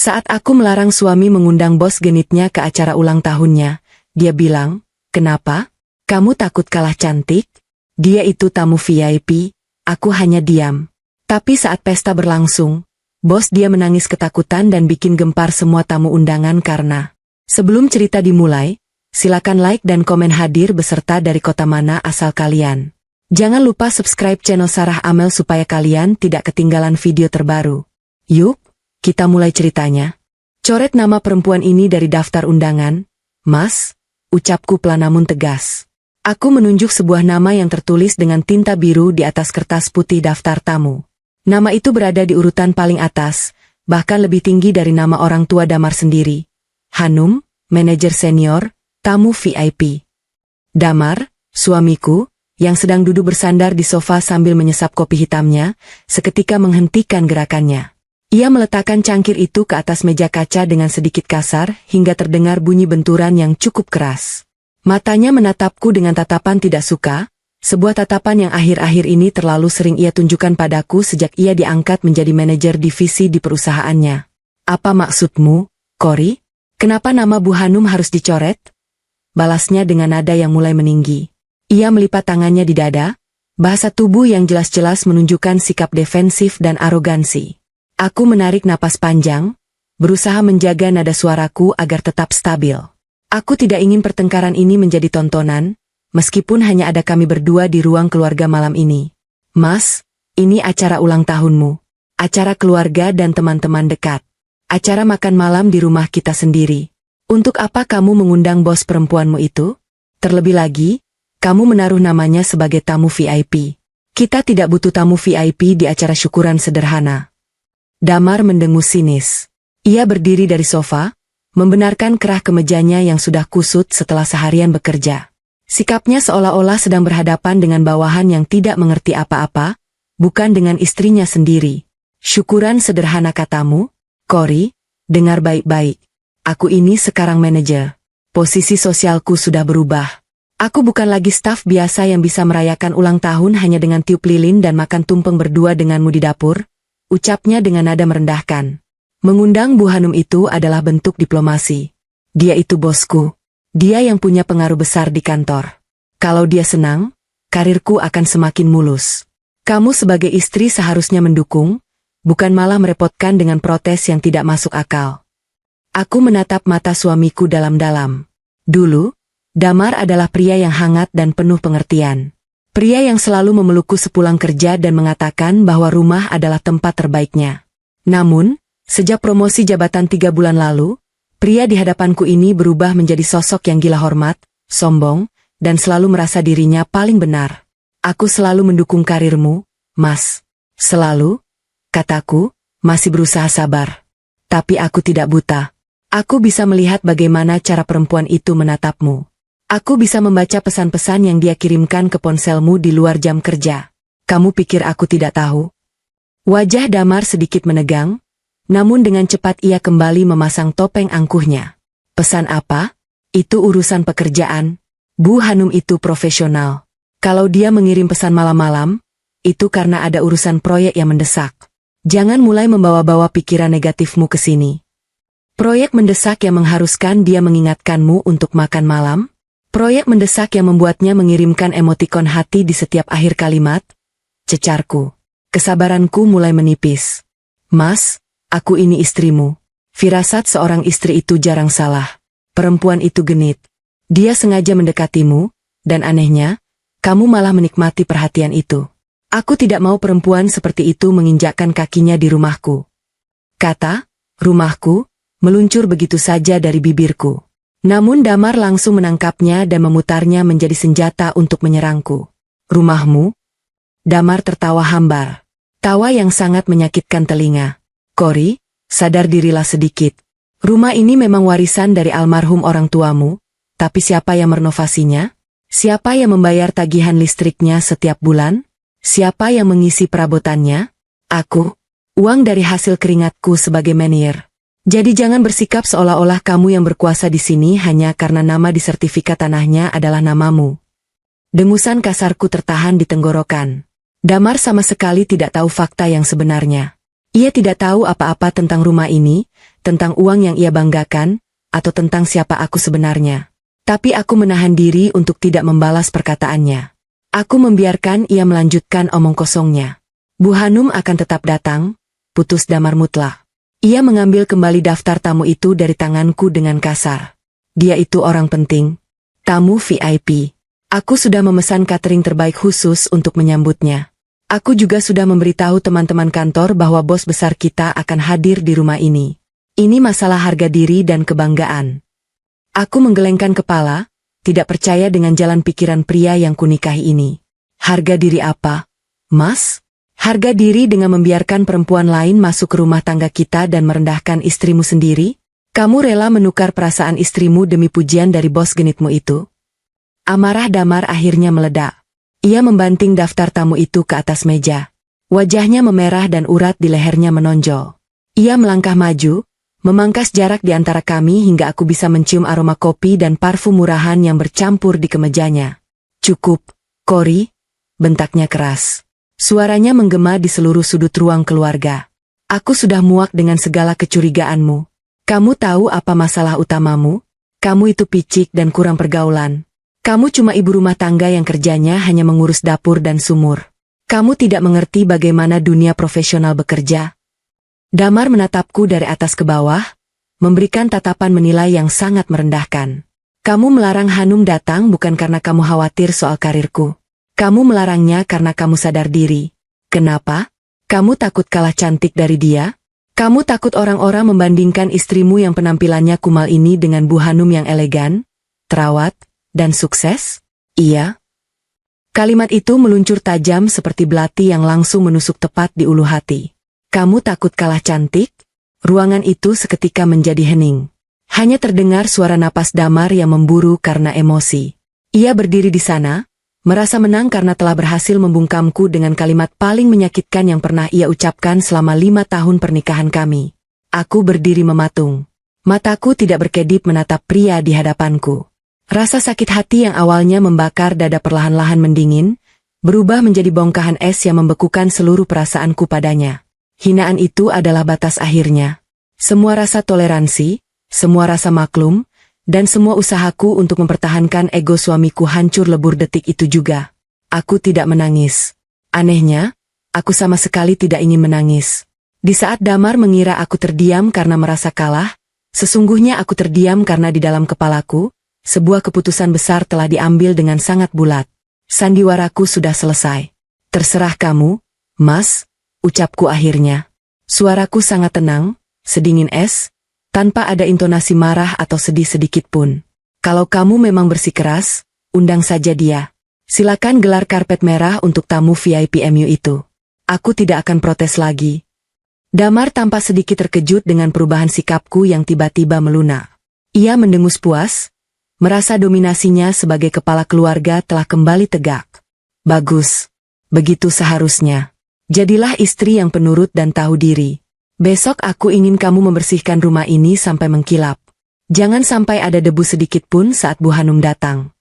Saat aku melarang suami mengundang bos genitnya ke acara ulang tahunnya, dia bilang, "Kenapa? Kamu takut kalah cantik? Dia itu tamu VIP, aku hanya diam." Tapi saat pesta berlangsung, bos dia menangis ketakutan dan bikin gempar semua tamu undangan karena. Sebelum cerita dimulai, silakan like dan komen hadir beserta dari kota mana asal kalian. Jangan lupa subscribe channel Sarah Amel supaya kalian tidak ketinggalan video terbaru. Yuk, kita mulai ceritanya. Coret nama perempuan ini dari daftar undangan. "Mas," ucapku pelan namun tegas. Aku menunjuk sebuah nama yang tertulis dengan tinta biru di atas kertas putih daftar tamu. Nama itu berada di urutan paling atas, bahkan lebih tinggi dari nama orang tua Damar sendiri. Hanum, manajer senior, tamu VIP. Damar, suamiku, yang sedang duduk bersandar di sofa sambil menyesap kopi hitamnya, seketika menghentikan gerakannya. Ia meletakkan cangkir itu ke atas meja kaca dengan sedikit kasar hingga terdengar bunyi benturan yang cukup keras. Matanya menatapku dengan tatapan tidak suka, sebuah tatapan yang akhir-akhir ini terlalu sering ia tunjukkan padaku sejak ia diangkat menjadi manajer divisi di perusahaannya. "Apa maksudmu, Cory? Kenapa nama Bu Hanum harus dicoret?" Balasnya dengan nada yang mulai meninggi. Ia melipat tangannya di dada, bahasa tubuh yang jelas-jelas menunjukkan sikap defensif dan arogansi. Aku menarik napas panjang, berusaha menjaga nada suaraku agar tetap stabil. Aku tidak ingin pertengkaran ini menjadi tontonan, meskipun hanya ada kami berdua di ruang keluarga malam ini. "Mas, ini acara ulang tahunmu. Acara keluarga dan teman-teman dekat. Acara makan malam di rumah kita sendiri. Untuk apa kamu mengundang bos perempuanmu itu? Terlebih lagi, kamu menaruh namanya sebagai tamu VIP. Kita tidak butuh tamu VIP di acara syukuran sederhana." Damar mendengus sinis. Ia berdiri dari sofa, membenarkan kerah kemejanya yang sudah kusut setelah seharian bekerja. Sikapnya seolah-olah sedang berhadapan dengan bawahan yang tidak mengerti apa-apa, bukan dengan istrinya sendiri. "Syukuran sederhana katamu? Cory, dengar baik-baik. Aku ini sekarang manajer. Posisi sosialku sudah berubah. Aku bukan lagi staf biasa yang bisa merayakan ulang tahun hanya dengan tiup lilin dan makan tumpeng berdua denganmu di dapur," ucapnya dengan nada merendahkan. "Mengundang Bu Hanum itu adalah bentuk diplomasi. Dia itu bosku. Dia yang punya pengaruh besar di kantor. Kalau dia senang, karirku akan semakin mulus. Kamu sebagai istri seharusnya mendukung, bukan malah merepotkan dengan protes yang tidak masuk akal." Aku menatap mata suamiku dalam-dalam. Dulu, Damar adalah pria yang hangat dan penuh pengertian. Pria yang selalu memelukku sepulang kerja dan mengatakan bahwa rumah adalah tempat terbaiknya. Namun, sejak promosi jabatan 3 bulan lalu, pria di hadapanku ini berubah menjadi sosok yang gila hormat, sombong, dan selalu merasa dirinya paling benar. "Aku selalu mendukung karirmu, Mas. Selalu," kataku, masih berusaha sabar. "Tapi aku tidak buta. Aku bisa melihat bagaimana cara perempuan itu menatapmu. Aku bisa membaca pesan-pesan yang dia kirimkan ke ponselmu di luar jam kerja. Kamu pikir aku tidak tahu?" Wajah Damar sedikit menegang, namun dengan cepat ia kembali memasang topeng angkuhnya. "Pesan apa? Itu urusan pekerjaan. Bu Hanum itu profesional. Kalau dia mengirim pesan malam-malam, itu karena ada urusan proyek yang mendesak. Jangan mulai membawa-bawa pikiran negatifmu ke sini. Proyek mendesak yang mengharuskan dia mengingatkanmu untuk makan malam? Proyek mendesak yang membuatnya mengirimkan emotikon hati di setiap akhir kalimat?" Cecarku. Kesabaranku mulai menipis. "Mas, aku ini istrimu. Firasat seorang istri itu jarang salah. Perempuan itu genit. Dia sengaja mendekatimu, dan anehnya, kamu malah menikmati perhatian itu. Aku tidak mau perempuan seperti itu menginjakkan kakinya di rumahku." Kata "rumahku" meluncur begitu saja dari bibirku. Namun Damar langsung menangkapnya dan memutarnya menjadi senjata untuk menyerangku. "Rumahmu?" Damar tertawa hambar. Tawa yang sangat menyakitkan telinga. "Cory, sadar dirilah sedikit. Rumah ini memang warisan dari almarhum orang tuamu, tapi siapa yang merenovasinya? Siapa yang membayar tagihan listriknya setiap bulan? Siapa yang mengisi perabotannya? Aku. Uang dari hasil keringatku sebagai manajer. Jadi jangan bersikap seolah-olah kamu yang berkuasa di sini hanya karena nama di sertifikat tanahnya adalah namamu." Dengusan kasarku tertahan di tenggorokan. Damar sama sekali tidak tahu fakta yang sebenarnya. Ia tidak tahu apa-apa tentang rumah ini, tentang uang yang ia banggakan, atau tentang siapa aku sebenarnya. Tapi aku menahan diri untuk tidak membalas perkataannya. Aku membiarkan ia melanjutkan omong kosongnya. Bu Hanum akan tetap datang, putus Damar mutlak. Ia mengambil kembali daftar tamu itu dari tanganku dengan kasar. Dia itu orang penting. Tamu VIP. Aku sudah memesan catering terbaik khusus untuk menyambutnya. Aku juga sudah memberitahu teman-teman kantor bahwa bos besar kita akan hadir di rumah ini. Ini masalah harga diri dan kebanggaan. Aku menggelengkan kepala, tidak percaya dengan jalan pikiran pria yang kunikahi ini. Harga diri apa, Mas? Harga diri dengan membiarkan perempuan lain masuk ke rumah tangga kita dan merendahkan istrimu sendiri? Kamu rela menukar perasaan istrimu demi pujian dari bos genitmu itu? Amarah Damar akhirnya meledak. Ia membanting daftar tamu itu ke atas meja. Wajahnya memerah dan urat di lehernya menonjol. Ia melangkah maju, memangkas jarak di antara kami hingga aku bisa mencium aroma kopi dan parfum murahan yang bercampur di kemejanya. Cukup, Cory, bentaknya keras. Suaranya menggema di seluruh sudut ruang keluarga. Aku sudah muak dengan segala kecurigaanmu. Kamu tahu apa masalah utamamu? Kamu itu picik dan kurang pergaulan. Kamu cuma ibu rumah tangga yang kerjanya hanya mengurus dapur dan sumur. Kamu tidak mengerti bagaimana dunia profesional bekerja. Damar menatapku dari atas ke bawah, memberikan tatapan menilai yang sangat merendahkan. Kamu melarang Hanum datang bukan karena kamu khawatir soal karirku. Kamu melarangnya karena kamu sadar diri. Kenapa? Kamu takut kalah cantik dari dia? Kamu takut orang-orang membandingkan istrimu yang penampilannya kumal ini dengan Bu Hanum yang elegan, terawat, dan sukses? Iya. Kalimat itu meluncur tajam seperti belati yang langsung menusuk tepat di ulu hati. Kamu takut kalah cantik? Ruangan itu seketika menjadi hening. Hanya terdengar suara napas Damar yang memburu karena emosi. Ia berdiri di sana, merasa menang karena telah berhasil membungkamku dengan kalimat paling menyakitkan yang pernah ia ucapkan selama 5 tahun pernikahan kami. Aku berdiri mematung. Mataku tidak berkedip menatap pria di hadapanku. Rasa sakit hati yang awalnya membakar dada perlahan-lahan mendingin, berubah menjadi bongkahan es yang membekukan seluruh perasaanku padanya. Hinaan itu adalah batas akhirnya. Semua rasa toleransi, semua rasa maklum, dan semua usahaku untuk mempertahankan ego suamiku hancur lebur detik itu juga. Aku tidak menangis. Anehnya, aku sama sekali tidak ingin menangis. Di saat Damar mengira aku terdiam karena merasa kalah, sesungguhnya aku terdiam karena di dalam kepalaku, sebuah keputusan besar telah diambil dengan sangat bulat. Sandiwaraku sudah selesai. Terserah kamu, Mas, ucapku akhirnya. Suaraku sangat tenang, sedingin es, tanpa ada intonasi marah atau sedih sedikit pun. Kalau kamu memang bersikeras, undang saja dia. Silakan gelar karpet merah untuk tamu VIP MU itu. Aku tidak akan protes lagi. Damar tampak sedikit terkejut dengan perubahan sikapku yang tiba-tiba melunak. Ia mendengus puas, merasa dominasinya sebagai kepala keluarga telah kembali tegak. Bagus. Begitu seharusnya. Jadilah istri yang penurut dan tahu diri. Besok aku ingin kamu membersihkan rumah ini sampai mengkilap. Jangan sampai ada debu sedikit pun saat Bu Hanum datang.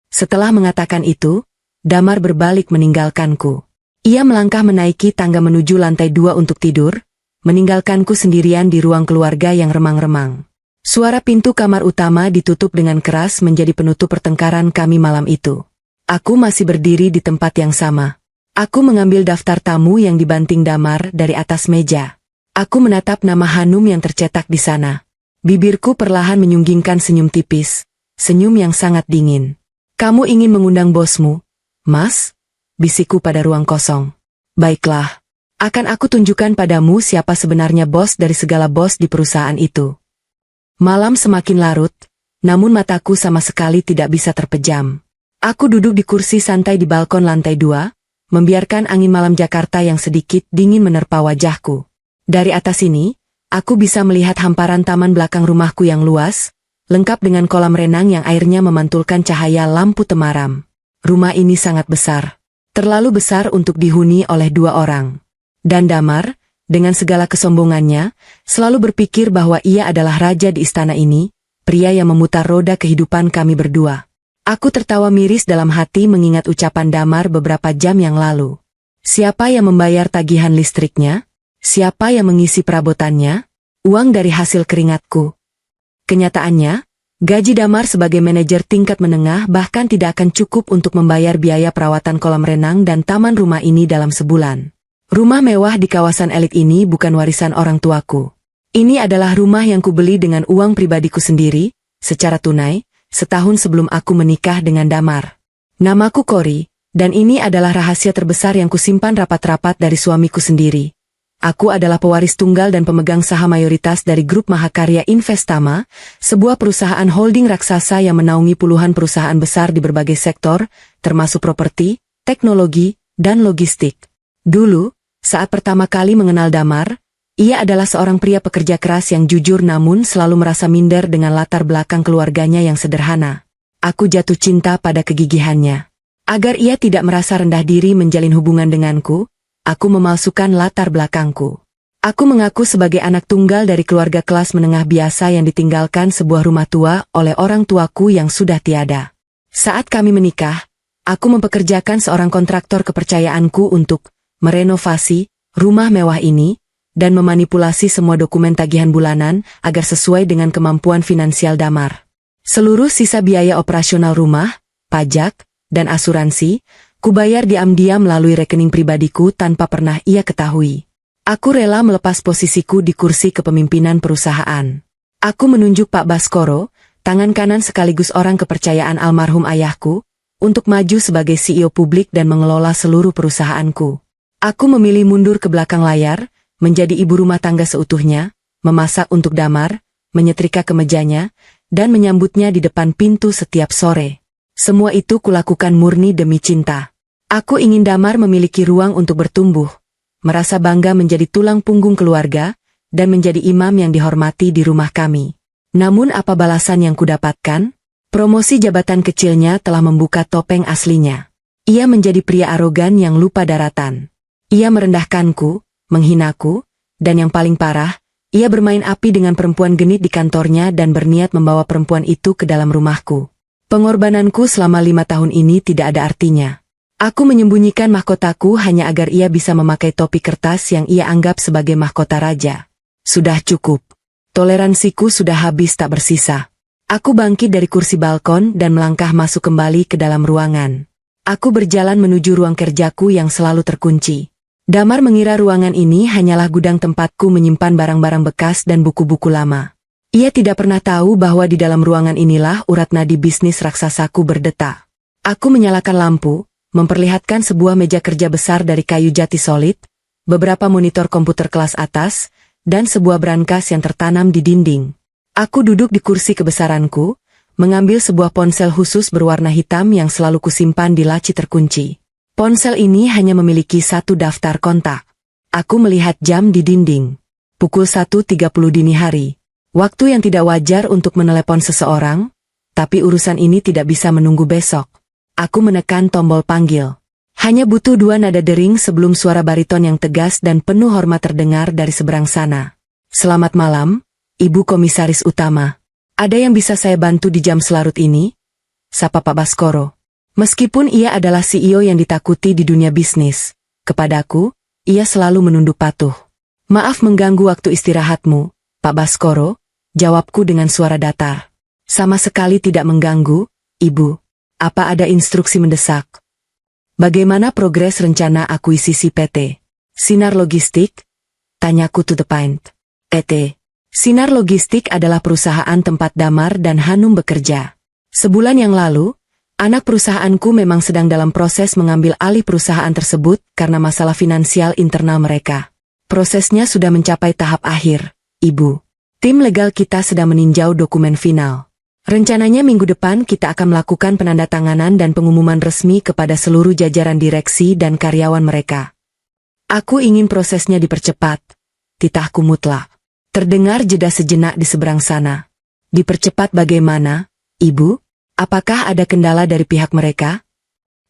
Setelah mengatakan itu, Damar berbalik meninggalkanku. Ia melangkah menaiki tangga menuju lantai 2 untuk tidur, meninggalkanku sendirian di ruang keluarga yang remang-remang. Suara pintu kamar utama ditutup dengan keras menjadi penutup pertengkaran kami malam itu. Aku masih berdiri di tempat yang sama. Aku mengambil daftar tamu yang dibanting Damar dari atas meja. Aku menatap nama Hanum yang tercetak di sana. Bibirku perlahan menyunggingkan senyum tipis, senyum yang sangat dingin. Kamu ingin mengundang bosmu, Mas? Bisikku pada ruang kosong. Baiklah. Akan aku tunjukkan padamu siapa sebenarnya bos dari segala bos di perusahaan itu. Malam semakin larut, namun mataku sama sekali tidak bisa terpejam. Aku duduk di kursi santai di balkon lantai 2, membiarkan angin malam Jakarta yang sedikit dingin menerpa wajahku. Dari atas ini, aku bisa melihat hamparan taman belakang rumahku yang luas, lengkap dengan kolam renang yang airnya memantulkan cahaya lampu temaram. Rumah ini sangat besar. Terlalu besar untuk dihuni oleh 2 orang. Dan Damar, dengan segala kesombongannya, selalu berpikir bahwa ia adalah raja di istana ini, pria yang memutar roda kehidupan kami berdua. Aku tertawa miris dalam hati mengingat ucapan Damar beberapa jam yang lalu. Siapa yang membayar tagihan listriknya? Siapa yang mengisi perabotannya? uang dari hasil keringatku. Kenyataannya, gaji Damar sebagai manajer tingkat menengah bahkan tidak akan cukup untuk membayar biaya perawatan kolam renang dan taman rumah ini dalam sebulan. Rumah mewah di kawasan elit ini bukan warisan orang tuaku. Ini adalah rumah yang kubeli dengan uang pribadiku sendiri, secara tunai, setahun sebelum aku menikah dengan Damar. Namaku Cory, dan ini adalah rahasia terbesar yang kusimpan rapat-rapat dari suamiku sendiri. Aku adalah pewaris tunggal dan pemegang saham mayoritas dari grup Mahakarya Investama, sebuah perusahaan holding raksasa yang menaungi puluhan perusahaan besar di berbagai sektor, termasuk properti, teknologi, dan logistik. Dulu, saat pertama kali mengenal Damar, ia adalah seorang pria pekerja keras yang jujur namun selalu merasa minder dengan latar belakang keluarganya yang sederhana. Aku jatuh cinta pada kegigihannya. Agar ia tidak merasa rendah diri menjalin hubungan denganku, aku memalsukan latar belakangku. Aku mengaku sebagai anak tunggal dari keluarga kelas menengah biasa yang ditinggalkan sebuah rumah tua oleh orang tuaku yang sudah tiada. Saat kami menikah, aku mempekerjakan seorang kontraktor kepercayaanku untuk merenovasi rumah mewah ini dan memanipulasi semua dokumen tagihan bulanan agar sesuai dengan kemampuan finansial Damar. Seluruh sisa biaya operasional rumah, pajak, dan asuransi, kubayar diam-diam melalui rekening pribadiku tanpa pernah ia ketahui. Aku rela melepas posisiku di kursi kepemimpinan perusahaan. Aku menunjuk Pak Baskoro, tangan kanan sekaligus orang kepercayaan almarhum ayahku, untuk maju sebagai CEO publik dan mengelola seluruh perusahaanku. Aku memilih mundur ke belakang layar, menjadi ibu rumah tangga seutuhnya, memasak untuk Damar, menyetrika kemejanya, dan menyambutnya di depan pintu setiap sore. Semua itu kulakukan murni demi cinta. Aku ingin Damar memiliki ruang untuk bertumbuh, merasa bangga menjadi tulang punggung keluarga, dan menjadi imam yang dihormati di rumah kami. Namun apa balasan yang kudapatkan? Promosi jabatan kecilnya telah membuka topeng aslinya. Ia menjadi pria arogan yang lupa daratan. Ia merendahkanku, menghinaku, dan yang paling parah, ia bermain api dengan perempuan genit di kantornya dan berniat membawa perempuan itu ke dalam rumahku. Pengorbananku selama 5 tahun ini tidak ada artinya. Aku menyembunyikan mahkotaku hanya agar ia bisa memakai topi kertas yang ia anggap sebagai mahkota raja. Sudah cukup. Toleransiku sudah habis tak bersisa. Aku bangkit dari kursi balkon dan melangkah masuk kembali ke dalam ruangan. Aku berjalan menuju ruang kerjaku yang selalu terkunci. Damar mengira ruangan ini hanyalah gudang tempatku menyimpan barang-barang bekas dan buku-buku lama. Ia tidak pernah tahu bahwa di dalam ruangan inilah urat nadi bisnis raksasaku berdetak. Aku menyalakan lampu, memperlihatkan sebuah meja kerja besar dari kayu jati solid, beberapa monitor komputer kelas atas, dan sebuah brankas yang tertanam di dinding. Aku duduk di kursi kebesaranku, mengambil sebuah ponsel khusus berwarna hitam yang selalu kusimpan di laci terkunci. Ponsel ini hanya memiliki satu daftar kontak. Aku melihat jam di dinding. Pukul 1.30 dini hari. Waktu yang tidak wajar untuk menelepon seseorang, tapi urusan ini tidak bisa menunggu besok. Aku menekan tombol panggil. Hanya butuh 2 nada dering sebelum suara bariton yang tegas dan penuh hormat terdengar dari seberang sana. Selamat malam, Ibu Komisaris Utama. Ada yang bisa saya bantu di jam selarut ini? Sapa Pak Baskoro. Meskipun ia adalah CEO yang ditakuti di dunia bisnis, kepadaku, ia selalu menunduk patuh. Maaf mengganggu waktu istirahatmu, Pak Baskoro, jawabku dengan suara datar. Sama sekali tidak mengganggu, Ibu. Apa ada instruksi mendesak? Bagaimana progres rencana akuisisi PT Sinar Logistik? Tanyaku to the point. PT Sinar Logistik adalah perusahaan tempat Damar dan Hanum bekerja. Sebulan yang lalu, anak perusahaanku memang sedang dalam proses mengambil alih perusahaan tersebut karena masalah finansial internal mereka. Prosesnya sudah mencapai tahap akhir, Ibu. Tim legal kita sedang meninjau dokumen final. Rencananya minggu depan kita akan melakukan penandatanganan dan pengumuman resmi kepada seluruh jajaran direksi dan karyawan mereka. Aku ingin prosesnya dipercepat. Titahku mutlak. Terdengar jeda sejenak di seberang sana. Dipercepat bagaimana, Ibu? Apakah ada kendala dari pihak mereka?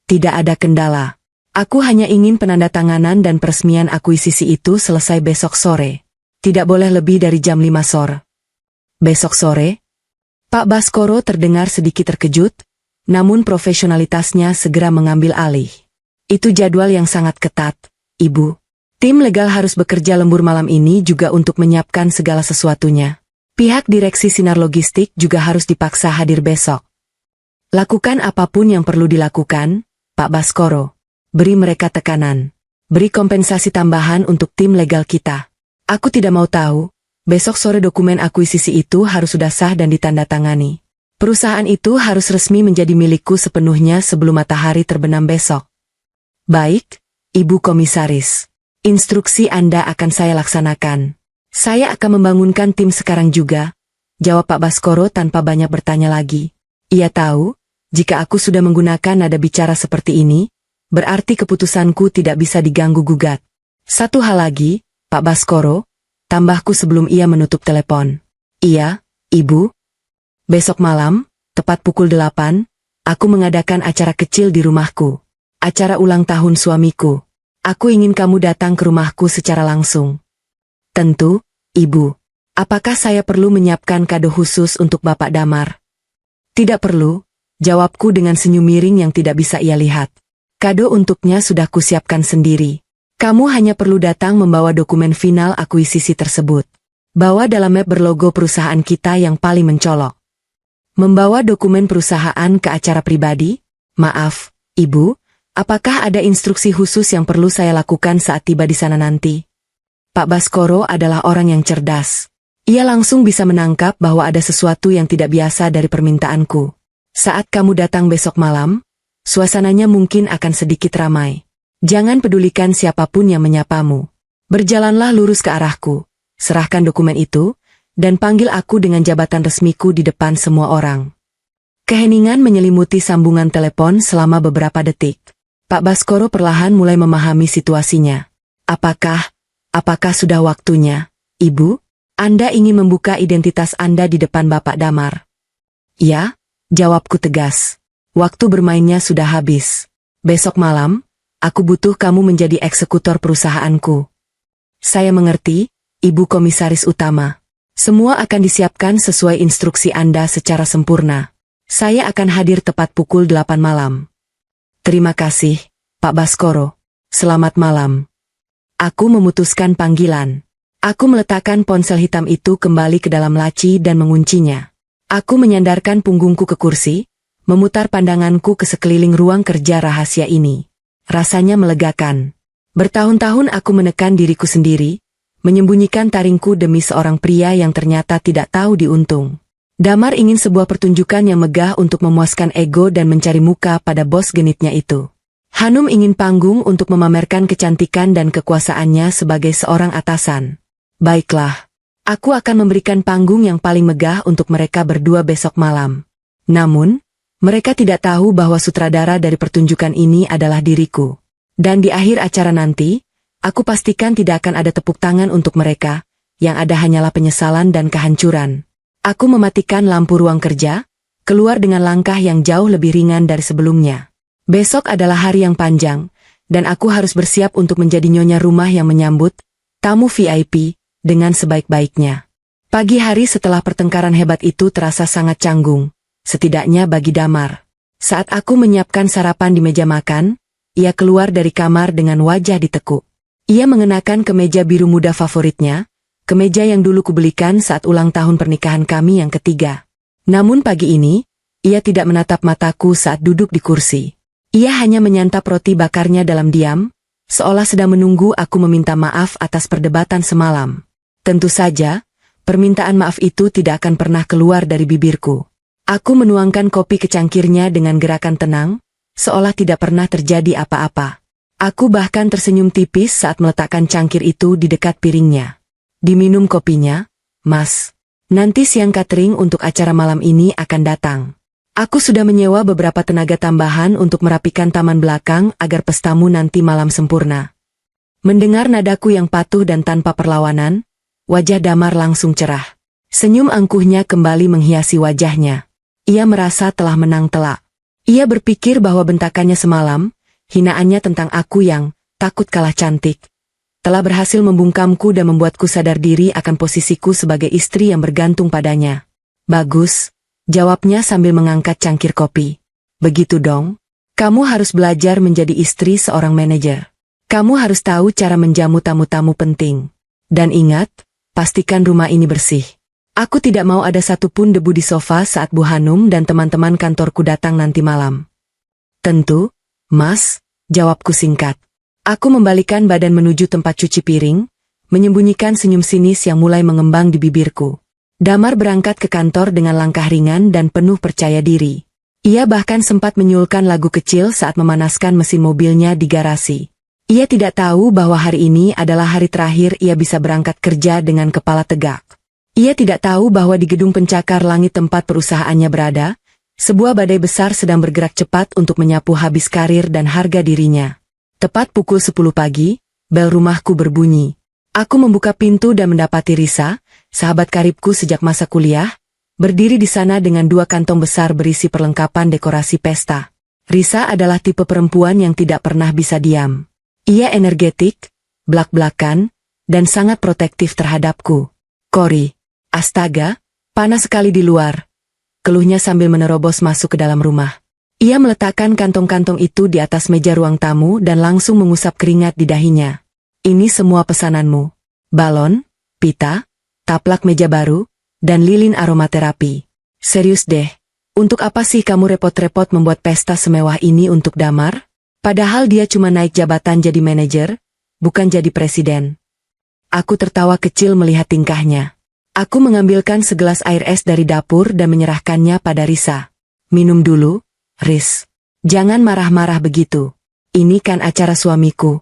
Tidak ada kendala. Aku hanya ingin penandatanganan dan peresmian akuisisi itu selesai besok sore. Tidak boleh lebih dari jam 5 sore. Besok sore? Pak Baskoro terdengar sedikit terkejut, namun profesionalitasnya segera mengambil alih. Itu jadwal yang sangat ketat, Ibu. Tim legal harus bekerja lembur malam ini juga untuk menyiapkan segala sesuatunya. Pihak direksi Sinar Logistik juga harus dipaksa hadir besok. Lakukan apapun yang perlu dilakukan, Pak Baskoro. Beri mereka tekanan. Beri kompensasi tambahan untuk tim legal kita. Aku tidak mau tahu, besok sore dokumen akuisisi itu harus sudah sah dan ditandatangani. Perusahaan itu harus resmi menjadi milikku sepenuhnya sebelum matahari terbenam besok. Baik, Ibu Komisaris. Instruksi Anda akan saya laksanakan. Saya akan membangunkan tim sekarang juga, jawab Pak Baskoro tanpa banyak bertanya lagi. Ia tahu, jika aku sudah menggunakan nada bicara seperti ini, berarti keputusanku tidak bisa diganggu-gugat. Satu hal lagi, Pak Baskoro, tambahku sebelum ia menutup telepon. Iya, Ibu. Besok malam, tepat pukul 8, aku mengadakan acara kecil di rumahku. Acara ulang tahun suamiku. Aku ingin kamu datang ke rumahku secara langsung. Tentu, Ibu. Apakah saya perlu menyiapkan kado khusus untuk Bapak Damar? Tidak perlu, jawabku dengan senyum miring yang tidak bisa ia lihat. Kado untuknya sudah kusiapkan sendiri. Kamu hanya perlu datang membawa dokumen final akuisisi tersebut. Bawa dalam map berlogo perusahaan kita yang paling mencolok. Membawa dokumen perusahaan ke acara pribadi? Maaf, Ibu. Apakah ada instruksi khusus yang perlu saya lakukan saat tiba di sana nanti? Pak Baskoro adalah orang yang cerdas. Ia langsung bisa menangkap bahwa ada sesuatu yang tidak biasa dari permintaanku. Saat kamu datang besok malam, suasananya mungkin akan sedikit ramai. Jangan pedulikan siapapun yang menyapamu. Berjalanlah lurus ke arahku, serahkan dokumen itu, dan panggil aku dengan jabatan resmiku di depan semua orang. Keheningan menyelimuti sambungan telepon selama beberapa detik. Pak Baskoro perlahan mulai memahami situasinya. Apakah sudah waktunya, Ibu? Anda ingin membuka identitas Anda di depan Bapak Damar? Ya, jawabku tegas. Waktu bermainnya sudah habis. Besok malam, aku butuh kamu menjadi eksekutor perusahaanku. Saya mengerti, Ibu Komisaris Utama. Semua akan disiapkan sesuai instruksi Anda secara sempurna. Saya akan hadir tepat pukul 8 malam. Terima kasih, Pak Baskoro. Selamat malam. Aku memutuskan panggilan. Aku meletakkan ponsel hitam itu kembali ke dalam laci dan menguncinya. Aku menyandarkan punggungku ke kursi, memutar pandanganku ke sekeliling ruang kerja rahasia ini. Rasanya melegakan. Bertahun-tahun aku menekan diriku sendiri, menyembunyikan taringku demi seorang pria yang ternyata tidak tahu diuntung. Damar ingin sebuah pertunjukan yang megah untuk memuaskan ego dan mencari muka pada bos genitnya itu. Hanum ingin panggung untuk memamerkan kecantikan dan kekuasaannya sebagai seorang atasan. Baiklah, aku akan memberikan panggung yang paling megah untuk mereka berdua besok malam. Namun, mereka tidak tahu bahwa sutradara dari pertunjukan ini adalah diriku. Dan di akhir acara nanti, aku pastikan tidak akan ada tepuk tangan untuk mereka, yang ada hanyalah penyesalan dan kehancuran. Aku mematikan lampu ruang kerja, keluar dengan langkah yang jauh lebih ringan dari sebelumnya. Besok adalah hari yang panjang, dan aku harus bersiap untuk menjadi nyonya rumah yang menyambut tamu VIP dengan sebaik-baiknya. Pagi hari setelah pertengkaran hebat itu terasa sangat canggung, setidaknya bagi Damar. Saat aku menyiapkan sarapan di meja makan, ia keluar dari kamar dengan wajah ditekuk. Ia mengenakan kemeja biru muda favoritnya, kemeja yang dulu kubelikan saat ulang tahun pernikahan kami yang ketiga. Namun pagi ini, ia tidak menatap mataku saat duduk di kursi. Ia hanya menyantap roti bakarnya dalam diam, seolah sedang menunggu aku meminta maaf atas perdebatan semalam. Tentu saja, permintaan maaf itu tidak akan pernah keluar dari bibirku. Aku menuangkan kopi ke cangkirnya dengan gerakan tenang, seolah tidak pernah terjadi apa-apa. Aku bahkan tersenyum tipis saat meletakkan cangkir itu di dekat piringnya. Diminum kopinya, Mas. Nanti siang catering untuk acara malam ini akan datang. Aku sudah menyewa beberapa tenaga tambahan untuk merapikan taman belakang agar pestamu nanti malam sempurna. Mendengar nadaku yang patuh dan tanpa perlawanan, wajah Damar langsung cerah. Senyum angkuhnya kembali menghiasi wajahnya. Ia merasa telah menang telak. Ia berpikir bahwa bentakannya semalam, hinaannya tentang aku yang takut kalah cantik, telah berhasil membungkamku dan membuatku sadar diri akan posisiku sebagai istri yang bergantung padanya. Bagus, jawabnya sambil mengangkat cangkir kopi. Begitu dong, kamu harus belajar menjadi istri seorang manajer. Kamu harus tahu cara menjamu tamu-tamu penting. Dan ingat, pastikan rumah ini bersih. Aku tidak mau ada satupun debu di sofa saat Bu Hanum dan teman-teman kantorku datang nanti malam. Tentu, Mas, jawabku singkat. Aku membalikan badan menuju tempat cuci piring, menyembunyikan senyum sinis yang mulai mengembang di bibirku. Damar berangkat ke kantor dengan langkah ringan dan penuh percaya diri. Ia bahkan sempat menyulkan lagu kecil saat memanaskan mesin mobilnya di garasi. Ia tidak tahu bahwa hari ini adalah hari terakhir ia bisa berangkat kerja dengan kepala tegak. Ia tidak tahu bahwa di gedung pencakar langit tempat perusahaannya berada, sebuah badai besar sedang bergerak cepat untuk menyapu habis karir dan harga dirinya. Tepat pukul 10 pagi, bel rumahku berbunyi. Aku membuka pintu dan mendapati Risa, sahabat karibku sejak masa kuliah, berdiri di sana dengan 2 kantong besar berisi perlengkapan dekorasi pesta. Risa adalah tipe perempuan yang tidak pernah bisa diam. Ia energetik, blak-blakan, dan sangat protektif terhadapku. Cory, astaga, panas sekali di luar, keluhnya sambil menerobos masuk ke dalam rumah. Ia meletakkan kantong-kantong itu di atas meja ruang tamu dan langsung mengusap keringat di dahinya. Ini semua pesananmu. Balon, pita, taplak meja baru, dan lilin aromaterapi. Serius deh, untuk apa sih kamu repot-repot membuat pesta semewah ini untuk Damar? Padahal dia cuma naik jabatan jadi manajer, bukan jadi presiden. Aku tertawa kecil melihat tingkahnya. Aku mengambilkan segelas air es dari dapur dan menyerahkannya pada Risa. Minum dulu, Riz. Jangan marah-marah begitu. Ini kan acara suamiku.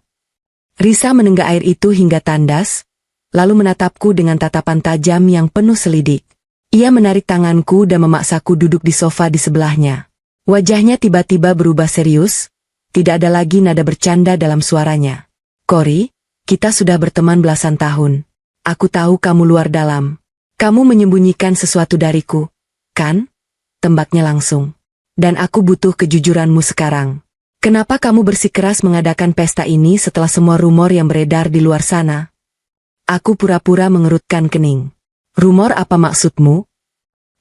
Risa menenggak air itu hingga tandas, lalu menatapku dengan tatapan tajam yang penuh selidik. Ia menarik tanganku dan memaksaku duduk di sofa di sebelahnya. Wajahnya tiba-tiba berubah serius, tidak ada lagi nada bercanda dalam suaranya. Cory, kita sudah berteman belasan tahun. Aku tahu kamu luar dalam. Kamu menyembunyikan sesuatu dariku, kan? Tembaknya langsung. Dan aku butuh kejujuranmu sekarang. Kenapa kamu bersikeras mengadakan pesta ini setelah semua rumor yang beredar di luar sana? Aku pura-pura mengerutkan kening. Rumor apa maksudmu?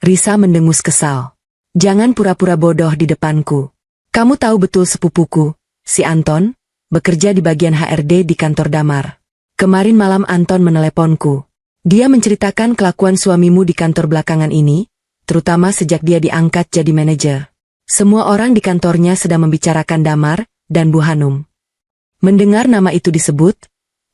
Risa mendengus kesal. Jangan pura-pura bodoh di depanku. Kamu tahu betul sepupuku, si Anton, bekerja di bagian HRD di kantor Damar. Kemarin malam Anton meneleponku. Dia menceritakan kelakuan suamimu di kantor belakangan ini, terutama sejak dia diangkat jadi manajer. Semua orang di kantornya sedang membicarakan Damar dan Bu Hanum. Mendengar nama itu disebut,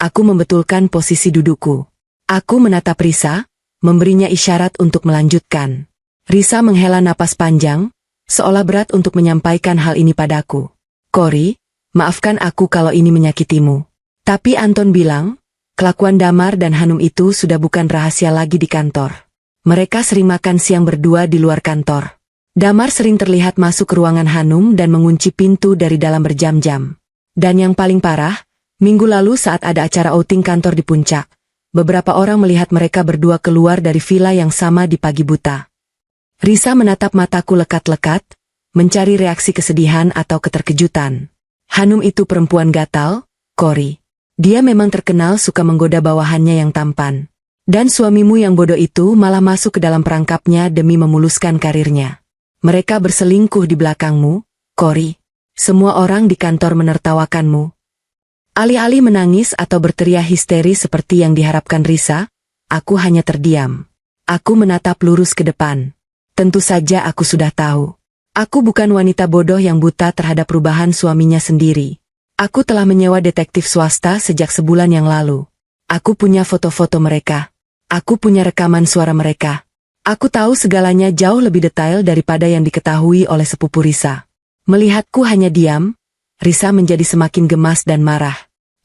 aku membetulkan posisi dudukku. Aku menatap Risa, memberinya isyarat untuk melanjutkan. Risa menghela napas panjang, seolah berat untuk menyampaikan hal ini padaku. Cory, maafkan aku kalau ini menyakitimu. Tapi Anton bilang, kelakuan Damar dan Hanum itu sudah bukan rahasia lagi di kantor. Mereka sering makan siang berdua di luar kantor. Damar sering terlihat masuk ke ruangan Hanum dan mengunci pintu dari dalam berjam-jam. Dan yang paling parah, minggu lalu saat ada acara outing kantor di puncak, beberapa orang melihat mereka berdua keluar dari villa yang sama di pagi buta. Risa menatap mataku lekat-lekat, mencari reaksi kesedihan atau keterkejutan. Hanum itu perempuan gatal, Cory. Dia memang terkenal suka menggoda bawahannya yang tampan. Dan suamimu yang bodoh itu malah masuk ke dalam perangkapnya demi memuluskan karirnya. Mereka berselingkuh di belakangmu, Cory. Semua orang di kantor menertawakanmu. Alih-alih menangis atau berteriak histeris seperti yang diharapkan Risa, aku hanya terdiam. Aku menatap lurus ke depan. Tentu saja aku sudah tahu. Aku bukan wanita bodoh yang buta terhadap perubahan suaminya sendiri. Aku telah menyewa detektif swasta sejak sebulan yang lalu. Aku punya foto-foto mereka. Aku punya rekaman suara mereka. Aku tahu segalanya jauh lebih detail daripada yang diketahui oleh sepupu Risa. Melihatku hanya diam, Risa menjadi semakin gemas dan marah.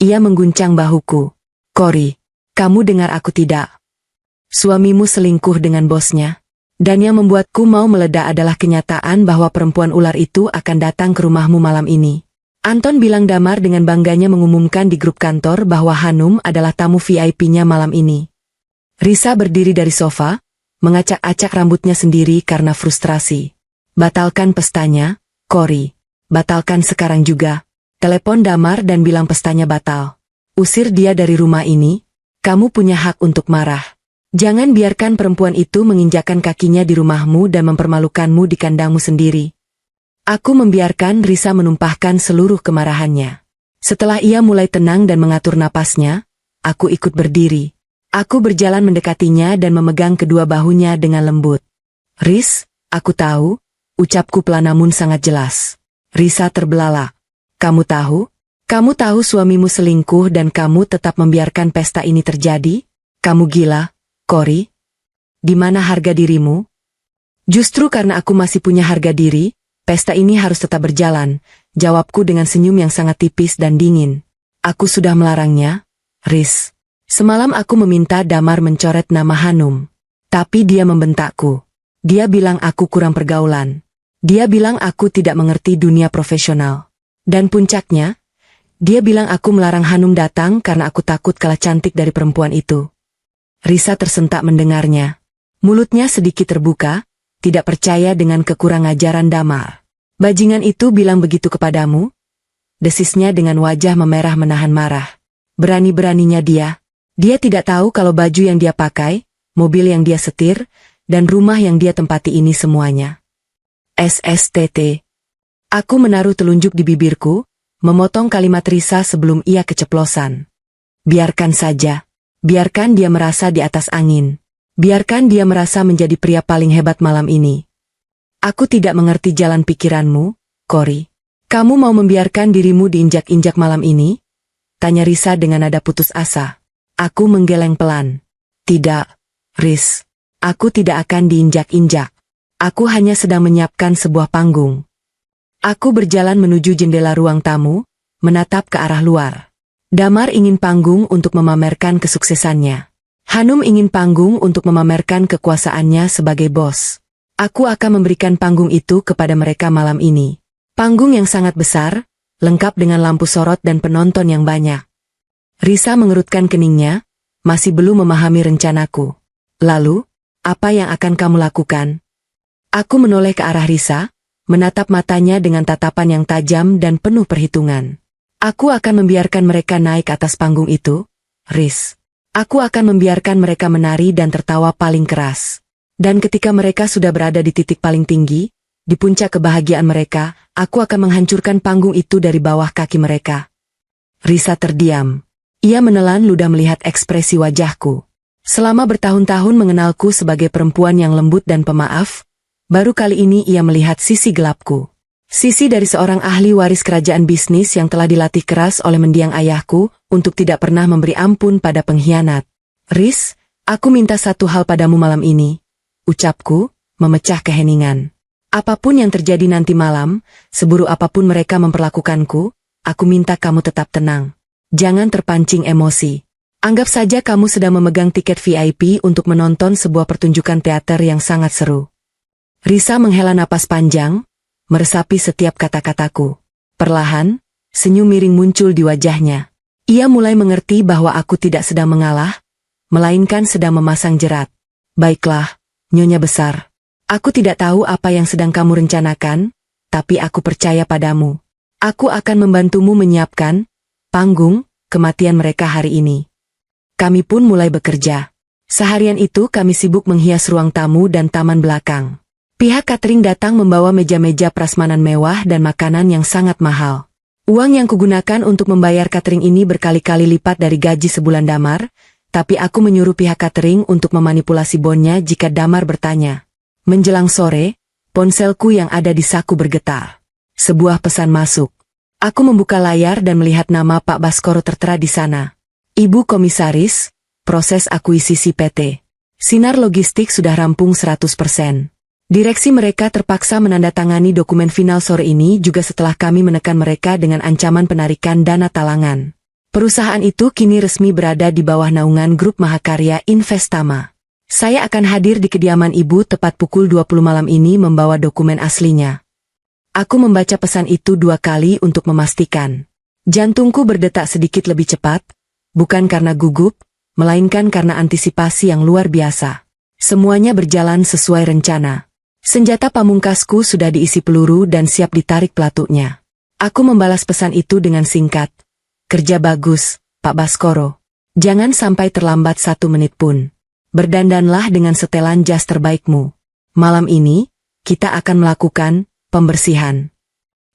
Ia mengguncang bahuku. Cory, kamu dengar aku tidak? Suamimu selingkuh dengan bosnya. Dan yang membuatku mau meledak adalah kenyataan bahwa perempuan ular itu akan datang ke rumahmu malam ini. Anton bilang Damar dengan bangganya mengumumkan di grup kantor bahwa Hanum adalah tamu VIP-nya malam ini. Risa berdiri dari sofa, mengacak-acak rambutnya sendiri karena frustrasi. Batalkan pestanya, Cory. Batalkan sekarang juga. Telepon Damar dan bilang pestanya batal. Usir dia dari rumah ini. Kamu punya hak untuk marah. Jangan biarkan perempuan itu menginjakkan kakinya di rumahmu dan mempermalukanmu di kandangmu sendiri. Aku membiarkan Risa menumpahkan seluruh kemarahannya. Setelah ia mulai tenang dan mengatur napasnya, aku ikut berdiri. Aku berjalan mendekatinya dan memegang kedua bahunya dengan lembut. Riz, aku tahu, ucapku pelan namun sangat jelas. Risa terbelalak. Kamu tahu? Kamu tahu suamimu selingkuh dan kamu tetap membiarkan pesta ini terjadi? Kamu gila, Cory? Di mana harga dirimu? Justru karena aku masih punya harga diri, pesta ini harus tetap berjalan, jawabku dengan senyum yang sangat tipis dan dingin. Aku sudah melarangnya, Riz. Semalam aku meminta Damar mencoret nama Hanum. Tapi dia membentakku. Dia bilang aku kurang pergaulan. Dia bilang aku tidak mengerti dunia profesional. Dan puncaknya, dia bilang aku melarang Hanum datang karena aku takut kalah cantik dari perempuan itu. Risa tersentak mendengarnya. Mulutnya sedikit terbuka, tidak percaya dengan kekurang ajaran Damar. Bajingan itu bilang begitu kepadamu? Desisnya dengan wajah memerah menahan marah. Berani-beraninya dia. Dia tidak tahu kalau baju yang dia pakai, mobil yang dia setir, dan rumah yang dia tempati ini semuanya. SSTT. Aku menaruh telunjuk di bibirku, memotong kalimat Risa sebelum ia keceplosan. Biarkan saja. Biarkan dia merasa di atas angin. Biarkan dia merasa menjadi pria paling hebat malam ini. Aku tidak mengerti jalan pikiranmu, Cory. Kamu mau membiarkan dirimu diinjak-injak malam ini? Tanya Risa dengan nada putus asa. Aku menggeleng pelan. Tidak, Riz. Aku tidak akan diinjak-injak. Aku hanya sedang menyiapkan sebuah panggung. Aku berjalan menuju jendela ruang tamu, menatap ke arah luar. Damar ingin panggung untuk memamerkan kesuksesannya. Hanum ingin panggung untuk memamerkan kekuasaannya sebagai bos. Aku akan memberikan panggung itu kepada mereka malam ini. Panggung yang sangat besar, lengkap dengan lampu sorot dan penonton yang banyak. Risa mengerutkan keningnya, masih belum memahami rencanaku. Lalu, apa yang akan kamu lakukan? Aku menoleh ke arah Risa, menatap matanya dengan tatapan yang tajam dan penuh perhitungan. Aku akan membiarkan mereka naik atas panggung itu, Riz. Aku akan membiarkan mereka menari dan tertawa paling keras. Dan ketika mereka sudah berada di titik paling tinggi, di puncak kebahagiaan mereka, aku akan menghancurkan panggung itu dari bawah kaki mereka. Risa terdiam. Ia menelan ludah melihat ekspresi wajahku. Selama bertahun-tahun mengenalku sebagai perempuan yang lembut dan pemaaf, baru kali ini ia melihat sisi gelapku. Sisi dari seorang ahli waris kerajaan bisnis yang telah dilatih keras oleh mendiang ayahku untuk tidak pernah memberi ampun pada pengkhianat. Riz, aku minta satu hal padamu malam ini. Ucapku, memecah keheningan. Apapun yang terjadi nanti malam, seburuk apapun mereka memperlakukanku, aku minta kamu tetap tenang. Jangan terpancing emosi. Anggap saja kamu sedang memegang tiket VIP untuk menonton sebuah pertunjukan teater yang sangat seru. Risa menghela napas panjang, meresapi setiap kata-kataku. Perlahan, senyum miring muncul di wajahnya. Ia mulai mengerti bahwa aku tidak sedang mengalah, melainkan sedang memasang jerat. Baiklah, Nyonya Besar. Aku tidak tahu apa yang sedang kamu rencanakan, tapi aku percaya padamu. Aku akan membantumu menyiapkan panggung kematian mereka hari ini. Kami pun mulai bekerja. Seharian itu kami sibuk menghias ruang tamu dan taman belakang. Pihak catering datang membawa meja-meja prasmanan mewah dan makanan yang sangat mahal. Uang yang kugunakan untuk membayar catering ini berkali-kali lipat dari gaji sebulan Damar, tapi aku menyuruh pihak catering untuk memanipulasi bonnya jika Damar bertanya. Menjelang sore, ponselku yang ada di saku bergetar. Sebuah pesan masuk. Aku membuka layar dan melihat nama Pak Baskoro tertera di sana. Ibu Komisaris, proses akuisisi PT Sinar Logistik sudah rampung 100%. Direksi mereka terpaksa menandatangani dokumen final sore ini juga setelah kami menekan mereka dengan ancaman penarikan dana talangan. Perusahaan itu kini resmi berada di bawah naungan grup Mahakarya Investama. Saya akan hadir di kediaman ibu tepat pukul 20 malam ini membawa dokumen aslinya. Aku membaca pesan itu 2 kali untuk memastikan. Jantungku berdetak sedikit lebih cepat, bukan karena gugup, melainkan karena antisipasi yang luar biasa. Semuanya berjalan sesuai rencana. Senjata pamungkasku sudah diisi peluru dan siap ditarik pelatuknya. Aku membalas pesan itu dengan singkat. Kerja bagus, Pak Baskoro. Jangan sampai terlambat 1 menit pun. Berdandanlah dengan setelan jas terbaikmu. Malam ini, kita akan melakukan pembersihan.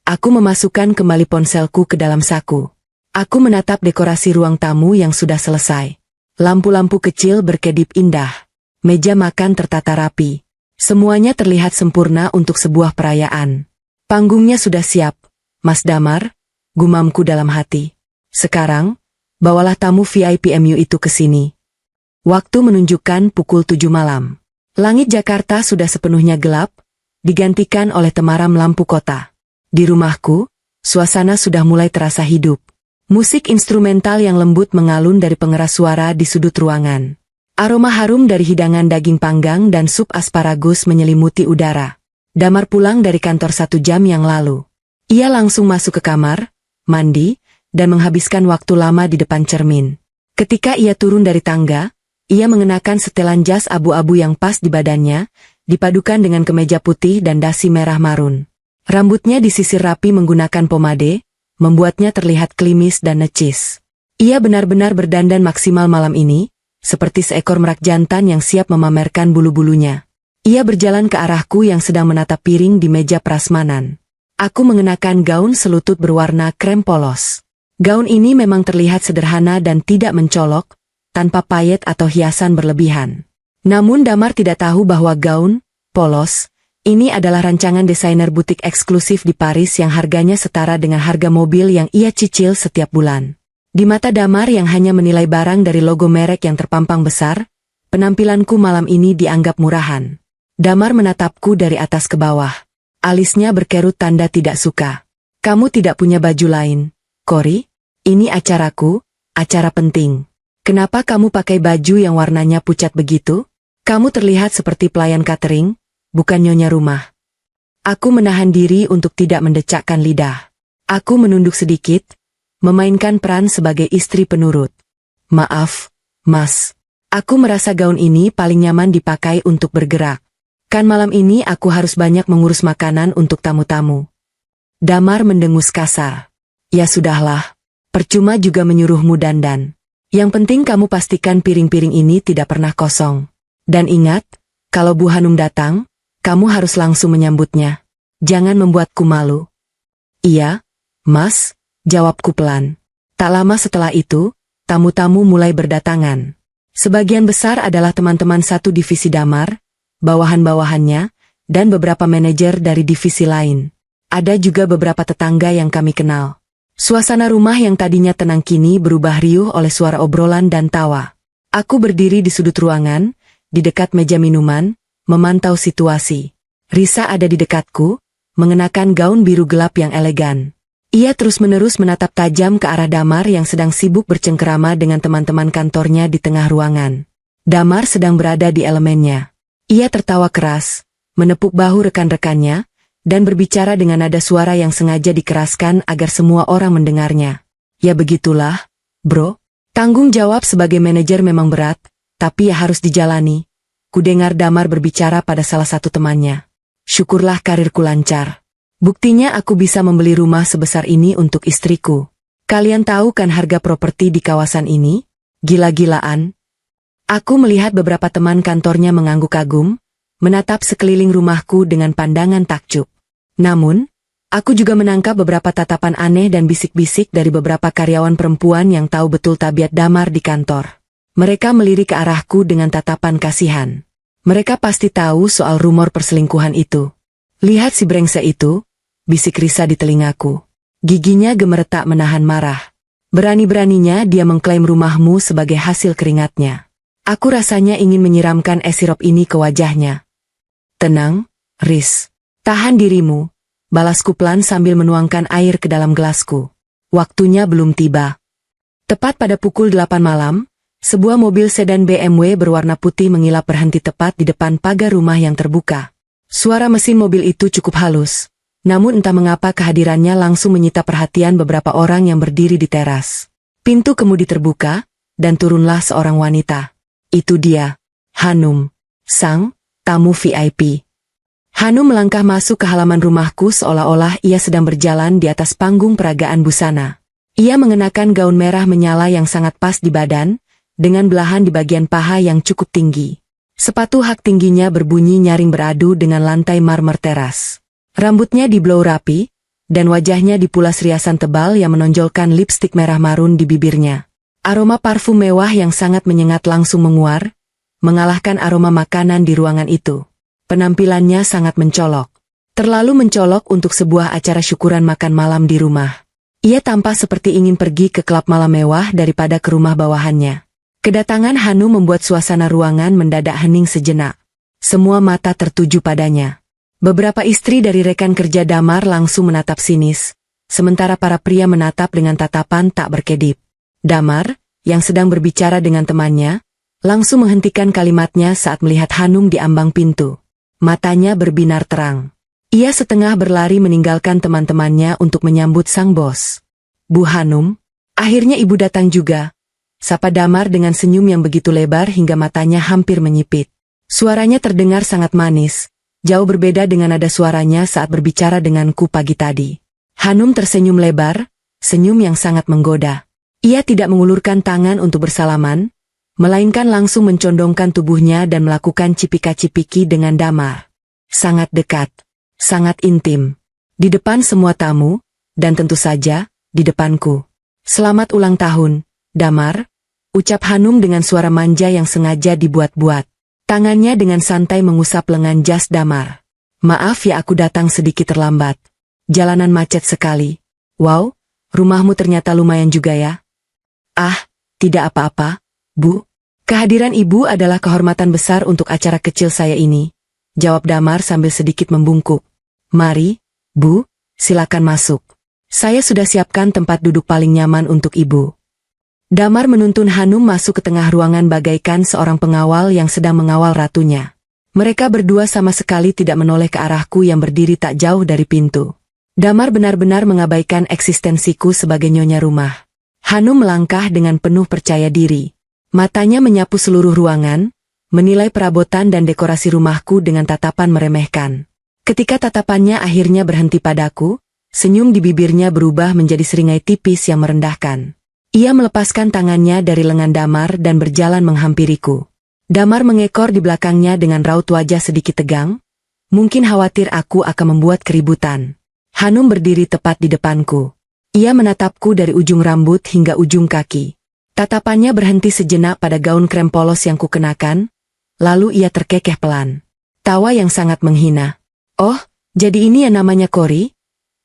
Aku memasukkan kembali ponselku ke dalam saku. Aku menatap dekorasi ruang tamu yang sudah selesai. Lampu-lampu kecil berkedip indah. Meja makan tertata rapi. Semuanya terlihat sempurna untuk sebuah perayaan. Panggungnya sudah siap, Mas Damar, gumamku dalam hati. Sekarang, bawalah tamu VIP MU itu ke sini. Waktu menunjukkan pukul 7 malam. Langit Jakarta sudah sepenuhnya gelap, digantikan oleh temaram lampu kota. Di rumahku, suasana sudah mulai terasa hidup. Musik instrumental yang lembut mengalun dari pengeras suara di sudut ruangan. Aroma harum dari hidangan daging panggang dan sup asparagus menyelimuti udara. Damar pulang dari kantor 1 jam yang lalu. Ia langsung masuk ke kamar, mandi, dan menghabiskan waktu lama di depan cermin. Ketika ia turun dari tangga, ia mengenakan setelan jas abu-abu yang pas di badannya, dipadukan dengan kemeja putih dan dasi merah marun. Rambutnya disisir rapi menggunakan pomade, membuatnya terlihat klimis dan necis. Ia benar-benar berdandan maksimal malam ini, seperti seekor merak jantan yang siap memamerkan bulu-bulunya. Ia berjalan ke arahku yang sedang menatap piring di meja prasmanan. Aku mengenakan gaun selutut berwarna krem polos. Gaun ini memang terlihat sederhana dan tidak mencolok, tanpa payet atau hiasan berlebihan. Namun Damar tidak tahu bahwa gaun polos ini adalah rancangan desainer butik eksklusif di Paris yang harganya setara dengan harga mobil yang ia cicil setiap bulan. Di mata Damar yang hanya menilai barang dari logo merek yang terpampang besar, penampilanku malam ini dianggap murahan. Damar menatapku dari atas ke bawah. Alisnya berkerut tanda tidak suka. Kamu tidak punya baju lain, Cory? Ini acaraku, acara penting. Kenapa kamu pakai baju yang warnanya pucat begitu? Kamu terlihat seperti pelayan catering, bukan nyonya rumah. Aku menahan diri untuk tidak mendecakkan lidah. Aku menunduk sedikit, memainkan peran sebagai istri penurut. Maaf, Mas. Aku merasa gaun ini paling nyaman dipakai untuk bergerak. Kan malam ini aku harus banyak mengurus makanan untuk tamu-tamu. Damar mendengus kasar. Ya sudahlah, percuma juga menyuruhmu dandan. Yang penting kamu pastikan piring-piring ini tidak pernah kosong. Dan ingat, kalau Bu Hanum datang, kamu harus langsung menyambutnya. Jangan membuatku malu. Iya, Mas, jawabku pelan. Tak lama setelah itu, tamu-tamu mulai berdatangan. Sebagian besar adalah teman-teman satu divisi Damar, bawahan-bawahannya, dan beberapa manajer dari divisi lain. Ada juga beberapa tetangga yang kami kenal. Suasana rumah yang tadinya tenang kini berubah riuh oleh suara obrolan dan tawa. Aku berdiri di sudut ruangan, di dekat meja minuman, memantau situasi. Risa ada di dekatku, mengenakan gaun biru gelap yang elegan. Ia terus-menerus menatap tajam ke arah Damar yang sedang sibuk bercengkerama dengan teman-teman kantornya di tengah ruangan. Damar sedang berada di elemennya. Ia tertawa keras, menepuk bahu rekan-rekannya, dan berbicara dengan nada suara yang sengaja dikeraskan agar semua orang mendengarnya. Ya begitulah, bro. Tanggung jawab sebagai manajer memang berat, tapi ya harus dijalani. Kudengar Damar berbicara pada salah satu temannya. Syukurlah karirku lancar. Buktinya aku bisa membeli rumah sebesar ini untuk istriku. Kalian tahu kan harga properti di kawasan ini? Gila-gilaan. Aku melihat beberapa teman kantornya mengangguk kagum, menatap sekeliling rumahku dengan pandangan takjub. Namun, aku juga menangkap beberapa tatapan aneh dan bisik-bisik dari beberapa karyawan perempuan yang tahu betul tabiat Damar di kantor. Mereka melirik ke arahku dengan tatapan kasihan. Mereka pasti tahu soal rumor perselingkuhan itu. Lihat si brengsek itu, bisik Risa di telingaku. Giginya gemeretak menahan marah. Berani-beraninya dia mengklaim rumahmu sebagai hasil keringatnya. Aku rasanya ingin menyiramkan es sirup ini ke wajahnya. Tenang, Riz. Tahan dirimu, balasku pelan sambil menuangkan air ke dalam gelasku. Waktunya belum tiba. Tepat pada pukul 8 malam, sebuah mobil sedan BMW berwarna putih mengilap berhenti tepat di depan pagar rumah yang terbuka. Suara mesin mobil itu cukup halus, namun entah mengapa kehadirannya langsung menyita perhatian beberapa orang yang berdiri di teras. Pintu kemudi terbuka, dan turunlah seorang wanita. Itu dia, Hanum, sang tamu VIP. Hanum melangkah masuk ke halaman rumahku seolah-olah ia sedang berjalan di atas panggung peragaan busana. Ia mengenakan gaun merah menyala yang sangat pas di badan, dengan belahan di bagian paha yang cukup tinggi. Sepatu hak tingginya berbunyi nyaring beradu dengan lantai marmer teras. Rambutnya diblow rapi, dan wajahnya dipulas riasan tebal yang menonjolkan lipstik merah marun di bibirnya. Aroma parfum mewah yang sangat menyengat langsung menguar, mengalahkan aroma makanan di ruangan itu. Penampilannya sangat mencolok. Terlalu mencolok untuk sebuah acara syukuran makan malam di rumah. Ia tampak seperti ingin pergi ke klub malam mewah daripada ke rumah bawahannya. Kedatangan Hanum membuat suasana ruangan mendadak hening sejenak. Semua mata tertuju padanya. Beberapa istri dari rekan kerja Damar langsung menatap sinis, sementara para pria menatap dengan tatapan tak berkedip. Damar, yang sedang berbicara dengan temannya, langsung menghentikan kalimatnya saat melihat Hanum di ambang pintu. Matanya berbinar terang. Ia setengah berlari meninggalkan teman-temannya untuk menyambut sang bos. Bu Hanum, akhirnya ibu datang juga. Sapa Damar dengan senyum yang begitu lebar hingga matanya hampir menyipit. Suaranya terdengar sangat manis, jauh berbeda dengan nada suaranya saat berbicara denganku pagi tadi. Hanum tersenyum lebar, senyum yang sangat menggoda. Ia tidak mengulurkan tangan untuk bersalaman, melainkan langsung mencondongkan tubuhnya dan melakukan cipika-cipiki dengan Damar. Sangat dekat. Sangat intim. Di depan semua tamu, dan tentu saja, di depanku. Selamat ulang tahun, Damar, ucap Hanum dengan suara manja yang sengaja dibuat-buat. Tangannya dengan santai mengusap lengan jas Damar. Maaf ya aku datang sedikit terlambat. Jalanan macet sekali. Wow, rumahmu ternyata lumayan juga ya. Ah, tidak apa-apa, Bu. Kehadiran ibu adalah kehormatan besar untuk acara kecil saya ini, jawab Damar sambil sedikit membungkuk. Mari, Bu, silakan masuk. Saya sudah siapkan tempat duduk paling nyaman untuk ibu. Damar menuntun Hanum masuk ke tengah ruangan bagaikan seorang pengawal yang sedang mengawal ratunya. Mereka berdua sama sekali tidak menoleh ke arahku yang berdiri tak jauh dari pintu. Damar benar-benar mengabaikan eksistensiku sebagai nyonya rumah. Hanum melangkah dengan penuh percaya diri. Matanya menyapu seluruh ruangan, menilai perabotan dan dekorasi rumahku dengan tatapan meremehkan. Ketika tatapannya akhirnya berhenti padaku, senyum di bibirnya berubah menjadi seringai tipis yang merendahkan. Ia melepaskan tangannya dari lengan Damar dan berjalan menghampiriku. Damar mengekor di belakangnya dengan raut wajah sedikit tegang, mungkin khawatir aku akan membuat keributan. Hanum berdiri tepat di depanku. Ia menatapku dari ujung rambut hingga ujung kaki. Tatapannya berhenti sejenak pada gaun krem polos yang kukenakan, lalu ia terkekeh pelan. Tawa yang sangat menghina. Oh, jadi ini yang namanya Kori?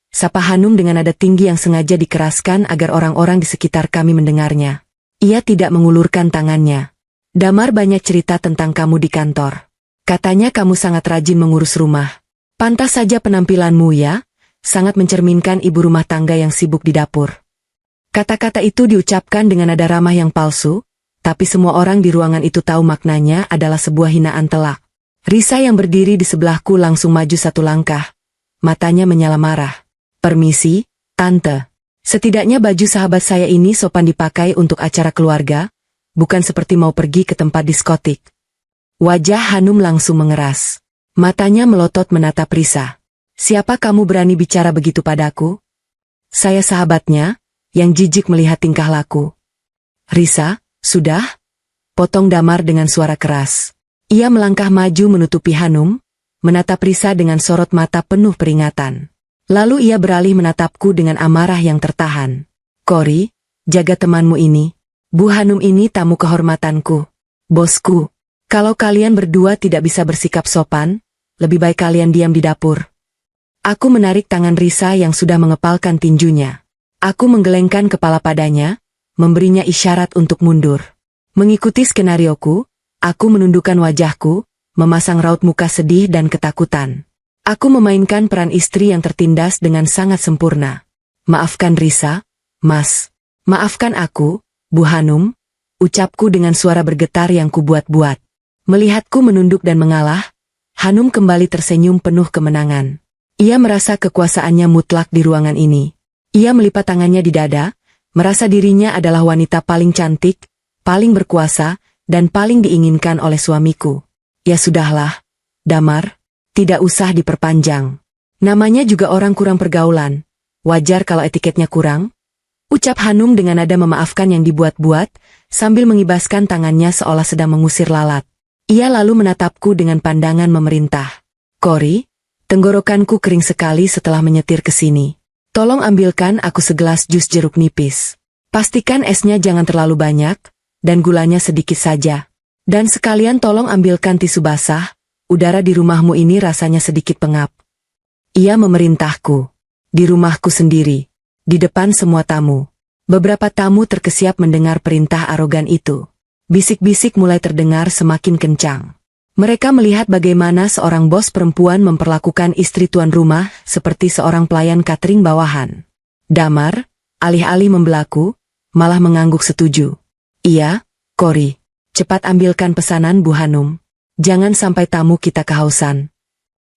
Sapa Hanum dengan nada tinggi yang sengaja dikeraskan agar orang-orang di sekitar kami mendengarnya. Ia tidak mengulurkan tangannya. Damar banyak cerita tentang kamu di kantor. Katanya kamu sangat rajin mengurus rumah. Pantas saja penampilanmu ya, sangat mencerminkan ibu rumah tangga yang sibuk di dapur. Kata-kata itu diucapkan dengan nada ramah yang palsu, tapi semua orang di ruangan itu tahu maknanya adalah sebuah hinaan telak. Risa yang berdiri di sebelahku langsung maju satu langkah. Matanya menyala marah. Permisi, Tante. Setidaknya baju sahabat saya ini sopan dipakai untuk acara keluarga, bukan seperti mau pergi ke tempat diskotik. Wajah Hanum langsung mengeras. Matanya melotot menatap Risa. Siapa kamu berani bicara begitu padaku? Saya sahabatnya, yang jijik melihat tingkah laku. Risa, sudah? Potong Damar dengan suara keras. Ia melangkah maju menutupi Hanum, menatap Risa dengan sorot mata penuh peringatan. Lalu ia beralih menatapku dengan amarah yang tertahan. Kori, jaga temanmu ini. Bu Hanum ini tamu kehormatanku. Bosku, kalau kalian berdua tidak bisa bersikap sopan, lebih baik kalian diam di dapur. Aku menarik tangan Risa yang sudah mengepalkan tinjunya. Aku menggelengkan kepala padanya, memberinya isyarat untuk mundur. Mengikuti skenarioku, aku menundukkan wajahku, memasang raut muka sedih dan ketakutan. Aku memainkan peran istri yang tertindas dengan sangat sempurna. Maafkan Risa, Mas. Maafkan aku, Bu Hanum, ucapku dengan suara bergetar yang kubuat-buat. Melihatku menunduk dan mengalah, Hanum kembali tersenyum penuh kemenangan. Ia merasa kekuasaannya mutlak di ruangan ini. Ia melipat tangannya di dada, merasa dirinya adalah wanita paling cantik, paling berkuasa, dan paling diinginkan oleh suamiku. Ya sudahlah, Damar, tidak usah diperpanjang. Namanya juga orang kurang pergaulan. Wajar kalau etiketnya kurang. Ucap Hanum dengan nada memaafkan yang dibuat-buat, sambil mengibaskan tangannya seolah sedang mengusir lalat. Ia lalu menatapku dengan pandangan memerintah. Kori, tenggorokanku kering sekali setelah menyetir ke sini. Tolong ambilkan aku segelas jus jeruk nipis. Pastikan esnya jangan terlalu banyak, dan gulanya sedikit saja. Dan sekalian tolong ambilkan tisu basah, udara di rumahmu ini rasanya sedikit pengap. Ia memerintahku. Di rumahku sendiri. Di depan semua tamu. Beberapa tamu terkesiap mendengar perintah arogan itu. Bisik-bisik mulai terdengar semakin kencang. Mereka melihat bagaimana seorang bos perempuan memperlakukan istri tuan rumah seperti seorang pelayan catering bawahan. Damar, alih-alih membelaku, malah mengangguk setuju. Iya, Cory, cepat ambilkan pesanan Bu Hanum. Jangan sampai tamu kita kehausan.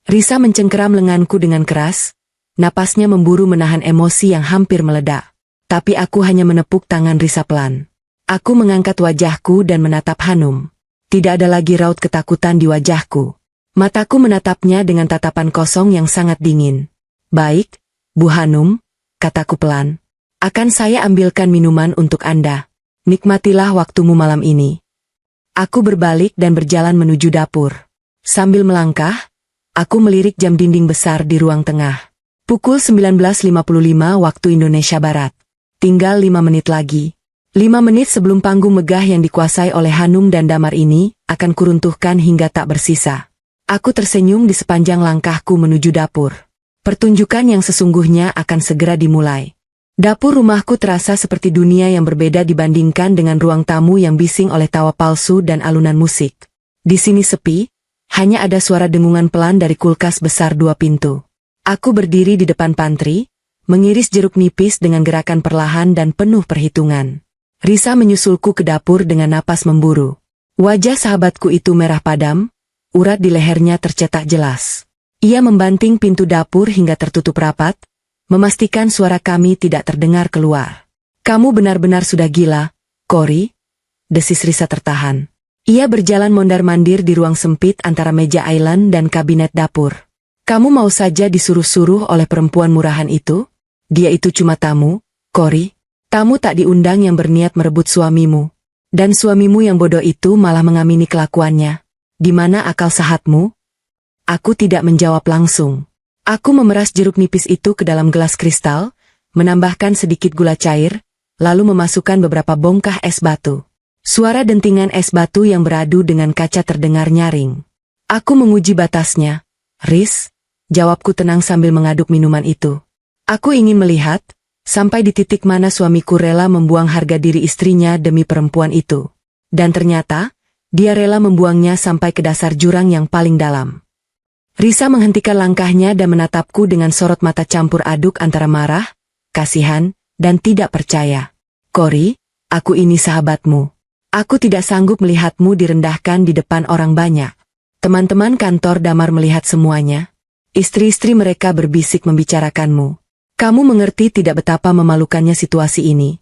Risa mencengkeram lenganku dengan keras, napasnya memburu menahan emosi yang hampir meledak. Tapi aku hanya menepuk tangan Risa pelan. Aku mengangkat wajahku dan menatap Hanum. Tidak ada lagi raut ketakutan di wajahku. Mataku menatapnya dengan tatapan kosong yang sangat dingin. Baik, Bu Hanum, kataku pelan. Akan saya ambilkan minuman untuk Anda. Nikmatilah waktumu malam ini. Aku berbalik dan berjalan menuju dapur. Sambil melangkah, aku melirik jam dinding besar di ruang tengah. Pukul 19.55 waktu Indonesia Barat. Tinggal 5 menit lagi. 5 menit sebelum panggung megah yang dikuasai oleh Hanum dan Damar ini akan kuruntuhkan hingga tak bersisa. Aku tersenyum di sepanjang langkahku menuju dapur. Pertunjukan yang sesungguhnya akan segera dimulai. Dapur rumahku terasa seperti dunia yang berbeda dibandingkan dengan ruang tamu yang bising oleh tawa palsu dan alunan musik. Di sini sepi, hanya ada suara dengungan pelan dari kulkas besar 2 pintu. Aku berdiri di depan pantry, mengiris jeruk nipis dengan gerakan perlahan dan penuh perhitungan. Risa menyusulku ke dapur dengan napas memburu. Wajah sahabatku itu merah padam, urat di lehernya tercetak jelas. Ia membanting pintu dapur hingga tertutup rapat, memastikan suara kami tidak terdengar keluar. Kamu benar-benar sudah gila, Cory, desis Risa tertahan. Ia berjalan mondar-mandir di ruang sempit antara meja island dan kabinet dapur. Kamu mau saja disuruh-suruh oleh perempuan murahan itu? Dia itu cuma tamu, Cory. Tamu tak diundang yang berniat merebut suamimu. Dan suamimu yang bodoh itu malah mengamini kelakuannya. Di mana akal sehatmu? Aku tidak menjawab langsung. Aku memeras jeruk nipis itu ke dalam gelas kristal, menambahkan sedikit gula cair, lalu memasukkan beberapa bongkah es batu. Suara dentingan es batu yang beradu dengan kaca terdengar nyaring. Aku menguji batasnya. Riz, jawabku tenang sambil mengaduk minuman itu. Aku ingin melihat, sampai di titik mana suamiku rela membuang harga diri istrinya demi perempuan itu. Dan ternyata, dia rela membuangnya sampai ke dasar jurang yang paling dalam. Risa menghentikan langkahnya dan menatapku dengan sorot mata campur aduk antara marah, kasihan, dan tidak percaya. Cory, aku ini sahabatmu. Aku tidak sanggup melihatmu direndahkan di depan orang banyak. Teman-teman kantor Damar melihat semuanya. Istri-istri mereka berbisik membicarakanmu. Kamu mengerti tidak betapa memalukannya situasi ini.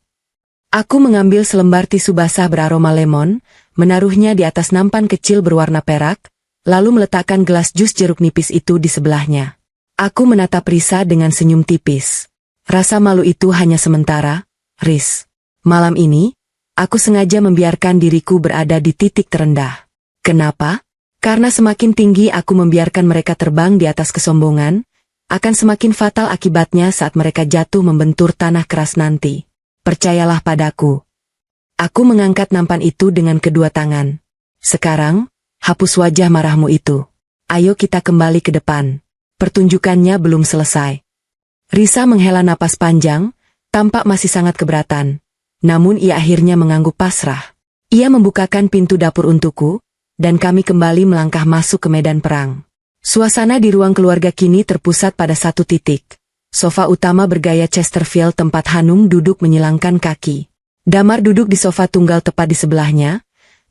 Aku mengambil selembar tisu basah beraroma lemon, menaruhnya di atas nampan kecil berwarna perak, lalu meletakkan gelas jus jeruk nipis itu di sebelahnya. Aku menatap Risa dengan senyum tipis. Rasa malu itu hanya sementara, Riz. Malam ini, aku sengaja membiarkan diriku berada di titik terendah. Kenapa? Karena semakin tinggi aku membiarkan mereka terbang di atas kesombongan, akan semakin fatal akibatnya saat mereka jatuh membentur tanah keras nanti. Percayalah padaku. Aku mengangkat nampan itu dengan kedua tangan. Sekarang, hapus wajah marahmu itu. Ayo kita kembali ke depan. Pertunjukannya belum selesai. Risa menghela napas panjang, tampak masih sangat keberatan. Namun ia akhirnya mengangguk pasrah. Ia membukakan pintu dapur untukku, dan kami kembali melangkah masuk ke medan perang. Suasana di ruang keluarga kini terpusat pada satu titik. Sofa utama bergaya Chesterfield tempat Hanum duduk menyilangkan kaki. Damar duduk di sofa tunggal tepat di sebelahnya.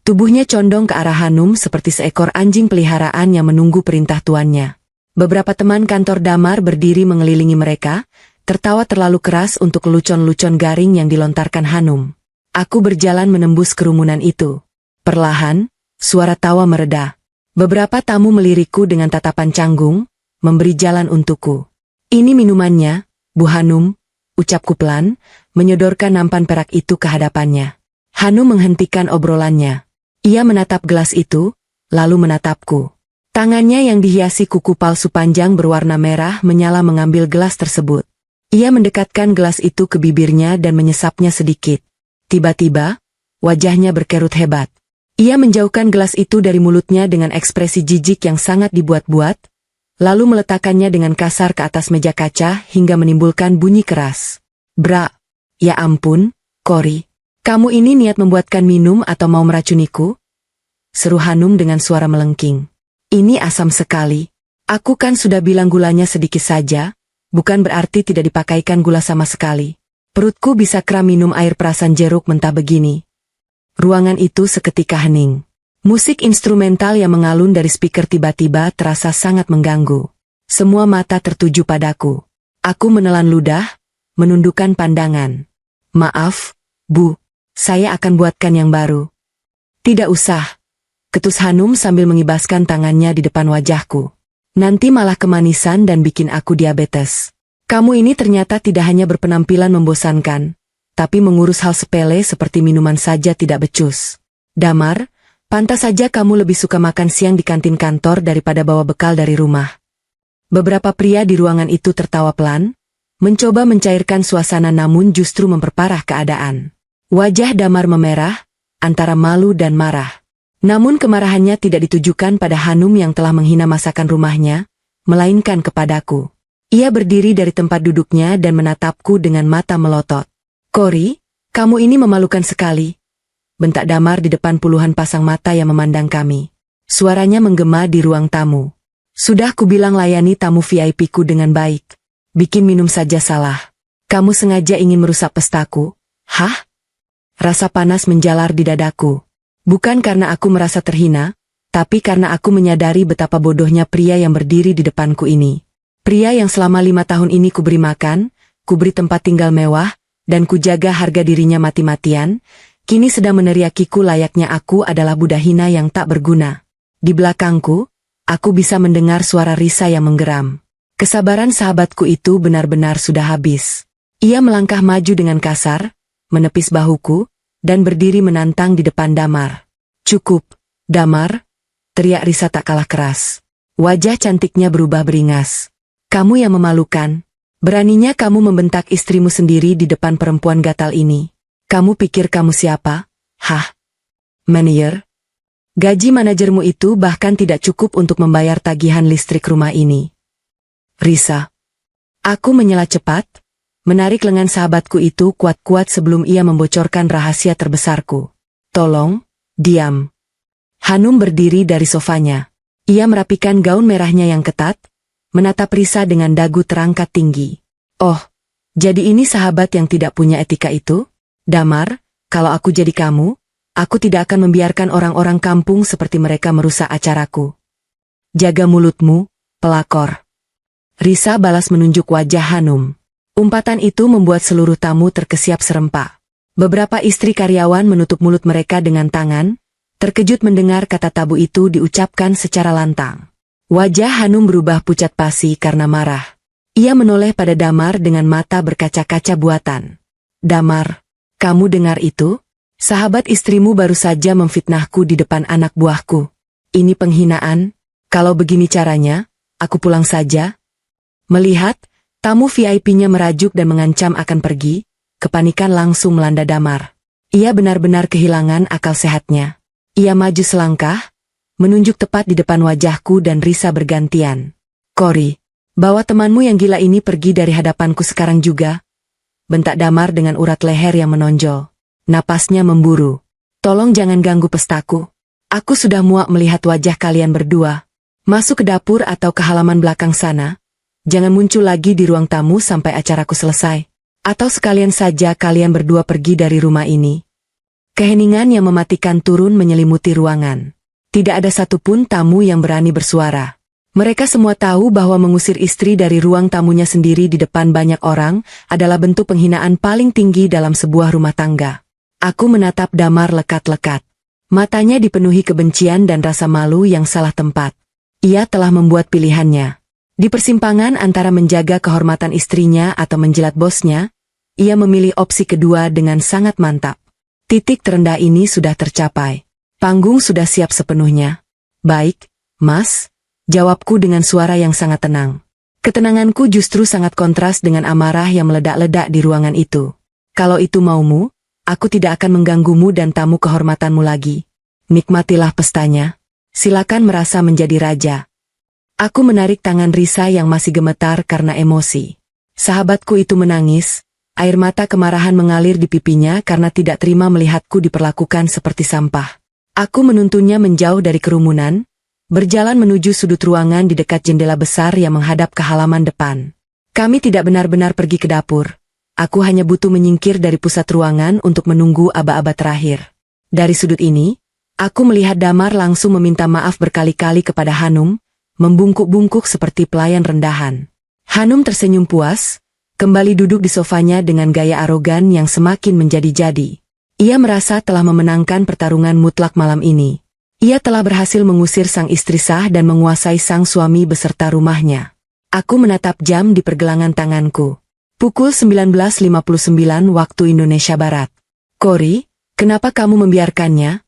Tubuhnya condong ke arah Hanum seperti seekor anjing peliharaan yang menunggu perintah tuannya. Beberapa teman kantor Damar berdiri mengelilingi mereka, tertawa terlalu keras untuk lelucon-lelucon garing yang dilontarkan Hanum. Aku berjalan menembus kerumunan itu. Perlahan, suara tawa mereda. Beberapa tamu melirikku dengan tatapan canggung, memberi jalan untukku. Ini minumannya, Bu Hanum, ucapku pelan, menyodorkan nampan perak itu ke hadapannya. Hanum menghentikan obrolannya. Ia menatap gelas itu, lalu menatapku. Tangannya yang dihiasi kuku palsu panjang berwarna merah menyala mengambil gelas tersebut. Ia mendekatkan gelas itu ke bibirnya dan menyesapnya sedikit. Tiba-tiba, wajahnya berkerut hebat. Ia menjauhkan gelas itu dari mulutnya dengan ekspresi jijik yang sangat dibuat-buat, lalu meletakkannya dengan kasar ke atas meja kaca hingga menimbulkan bunyi keras. Bra! Ya ampun, Cory. Kamu ini niat membuatkan minum atau mau meracuniku? Seru Hanum dengan suara melengking. Ini asam sekali. Aku kan sudah bilang gulanya sedikit saja, bukan berarti tidak dipakaikan gula sama sekali. Perutku bisa kram minum air perasan jeruk mentah begini. Ruangan itu seketika hening. Musik instrumental yang mengalun dari speaker tiba-tiba terasa sangat mengganggu. Semua mata tertuju padaku. Aku menelan ludah, menundukkan pandangan. Maaf, Bu, saya akan buatkan yang baru. Tidak usah. Ketus Hanum sambil mengibaskan tangannya di depan wajahku. Nanti malah kemanisan dan bikin aku diabetes. Kamu ini ternyata tidak hanya berpenampilan membosankan, tapi mengurus hal sepele seperti minuman saja tidak becus. Damar, pantas saja kamu lebih suka makan siang di kantin kantor daripada bawa bekal dari rumah. Beberapa pria di ruangan itu tertawa pelan, mencoba mencairkan suasana namun justru memperparah keadaan. Wajah Damar memerah, antara malu dan marah. Namun kemarahannya tidak ditujukan pada Hanum yang telah menghina masakan rumahnya, melainkan kepadaku. Ia berdiri dari tempat duduknya dan menatapku dengan mata melotot. Cory, kamu ini memalukan sekali. Bentak Damar di depan puluhan pasang mata yang memandang kami. Suaranya menggema di ruang tamu. Sudah kubilang layani tamu VIP-ku dengan baik. Bikin minum saja salah. Kamu sengaja ingin merusak pestaku? Hah? Rasa panas menjalar di dadaku. Bukan karena aku merasa terhina, tapi karena aku menyadari betapa bodohnya pria yang berdiri di depanku ini. Pria yang selama 5 tahun ini kuberi makan, kuberi tempat tinggal mewah, dan kujaga harga dirinya mati-matian, kini sedang meneriakiku layaknya aku adalah budak hina yang tak berguna. Di belakangku, aku bisa mendengar suara Risa yang menggeram. Kesabaran sahabatku itu benar-benar sudah habis. Ia melangkah maju dengan kasar, menepis bahuku, dan berdiri menantang di depan Damar. Cukup, Damar, teriak Risa tak kalah keras. Wajah cantiknya berubah beringas. Kamu yang memalukan. Beraninya kamu membentak istrimu sendiri di depan perempuan gatal ini. Kamu pikir kamu siapa? Hah? Manajer? Gaji manajermu itu bahkan tidak cukup untuk membayar tagihan listrik rumah ini. Risa. Aku menyela cepat, menarik lengan sahabatku itu kuat-kuat sebelum ia membocorkan rahasia terbesarku. Tolong, diam. Hanum berdiri dari sofanya. Ia merapikan gaun merahnya yang ketat, menatap Risa dengan dagu terangkat tinggi. Oh, jadi ini sahabat yang tidak punya etika itu? Damar, kalau aku jadi kamu, aku tidak akan membiarkan orang-orang kampung seperti mereka merusak acaraku. Jaga mulutmu, pelakor. Risa balas menunjuk wajah Hanum. Umpatan itu membuat seluruh tamu terkesiap serempak. Beberapa istri karyawan menutup mulut mereka dengan tangan, terkejut mendengar kata tabu itu diucapkan secara lantang. Wajah Hanum berubah pucat pasi karena marah. Ia menoleh pada Damar dengan mata berkaca-kaca buatan. Damar, kamu dengar itu? Sahabat istrimu baru saja memfitnahku di depan anak buahku. Ini penghinaan. Kalau begini caranya, aku pulang saja. Melihat tamu VIP-nya merajuk dan mengancam akan pergi, kepanikan langsung melanda Damar. Ia benar-benar kehilangan akal sehatnya. Ia maju selangkah, menunjuk tepat di depan wajahku dan Risa bergantian. Cory, bawa temanmu yang gila ini pergi dari hadapanku sekarang juga. Bentak Damar dengan urat leher yang menonjol. Napasnya memburu. Tolong jangan ganggu pestaku. Aku sudah muak melihat wajah kalian berdua. Masuk ke dapur atau ke halaman belakang sana. Jangan muncul lagi di ruang tamu sampai acaraku selesai. Atau sekalian saja kalian berdua pergi dari rumah ini. Keheningan yang mematikan turun menyelimuti ruangan. Tidak ada satupun tamu yang berani bersuara. Mereka semua tahu bahwa mengusir istri dari ruang tamunya sendiri di depan banyak orang adalah bentuk penghinaan paling tinggi dalam sebuah rumah tangga. Aku menatap Damar lekat-lekat. Matanya dipenuhi kebencian dan rasa malu yang salah tempat. Ia telah membuat pilihannya. Di persimpangan antara menjaga kehormatan istrinya atau menjilat bosnya, ia memilih opsi kedua dengan sangat mantap. Titik terendah ini sudah tercapai. Panggung sudah siap sepenuhnya. Baik, Mas, jawabku dengan suara yang sangat tenang. Ketenanganku justru sangat kontras dengan amarah yang meledak-ledak di ruangan itu. Kalau itu maumu, aku tidak akan mengganggumu dan tamu kehormatanmu lagi. Nikmatilah pestanya. Silakan merasa menjadi raja. Aku menarik tangan Risa yang masih gemetar karena emosi. Sahabatku itu menangis, air mata kemarahan mengalir di pipinya karena tidak terima melihatku diperlakukan seperti sampah. Aku menuntunnya menjauh dari kerumunan, berjalan menuju sudut ruangan di dekat jendela besar yang menghadap ke halaman depan. Kami tidak benar-benar pergi ke dapur. Aku hanya butuh menyingkir dari pusat ruangan untuk menunggu aba-aba terakhir. Dari sudut ini, aku melihat Damar langsung meminta maaf berkali-kali kepada Hanum, membungkuk-bungkuk seperti pelayan rendahan. Hanum tersenyum puas, kembali duduk di sofanya dengan gaya arogan yang semakin menjadi-jadi. Ia merasa telah memenangkan pertarungan mutlak malam ini. Ia telah berhasil mengusir sang istri sah dan menguasai sang suami beserta rumahnya. Aku menatap jam di pergelangan tanganku. Pukul 19.59 waktu Indonesia Barat. Kori, kenapa kamu membiarkannya?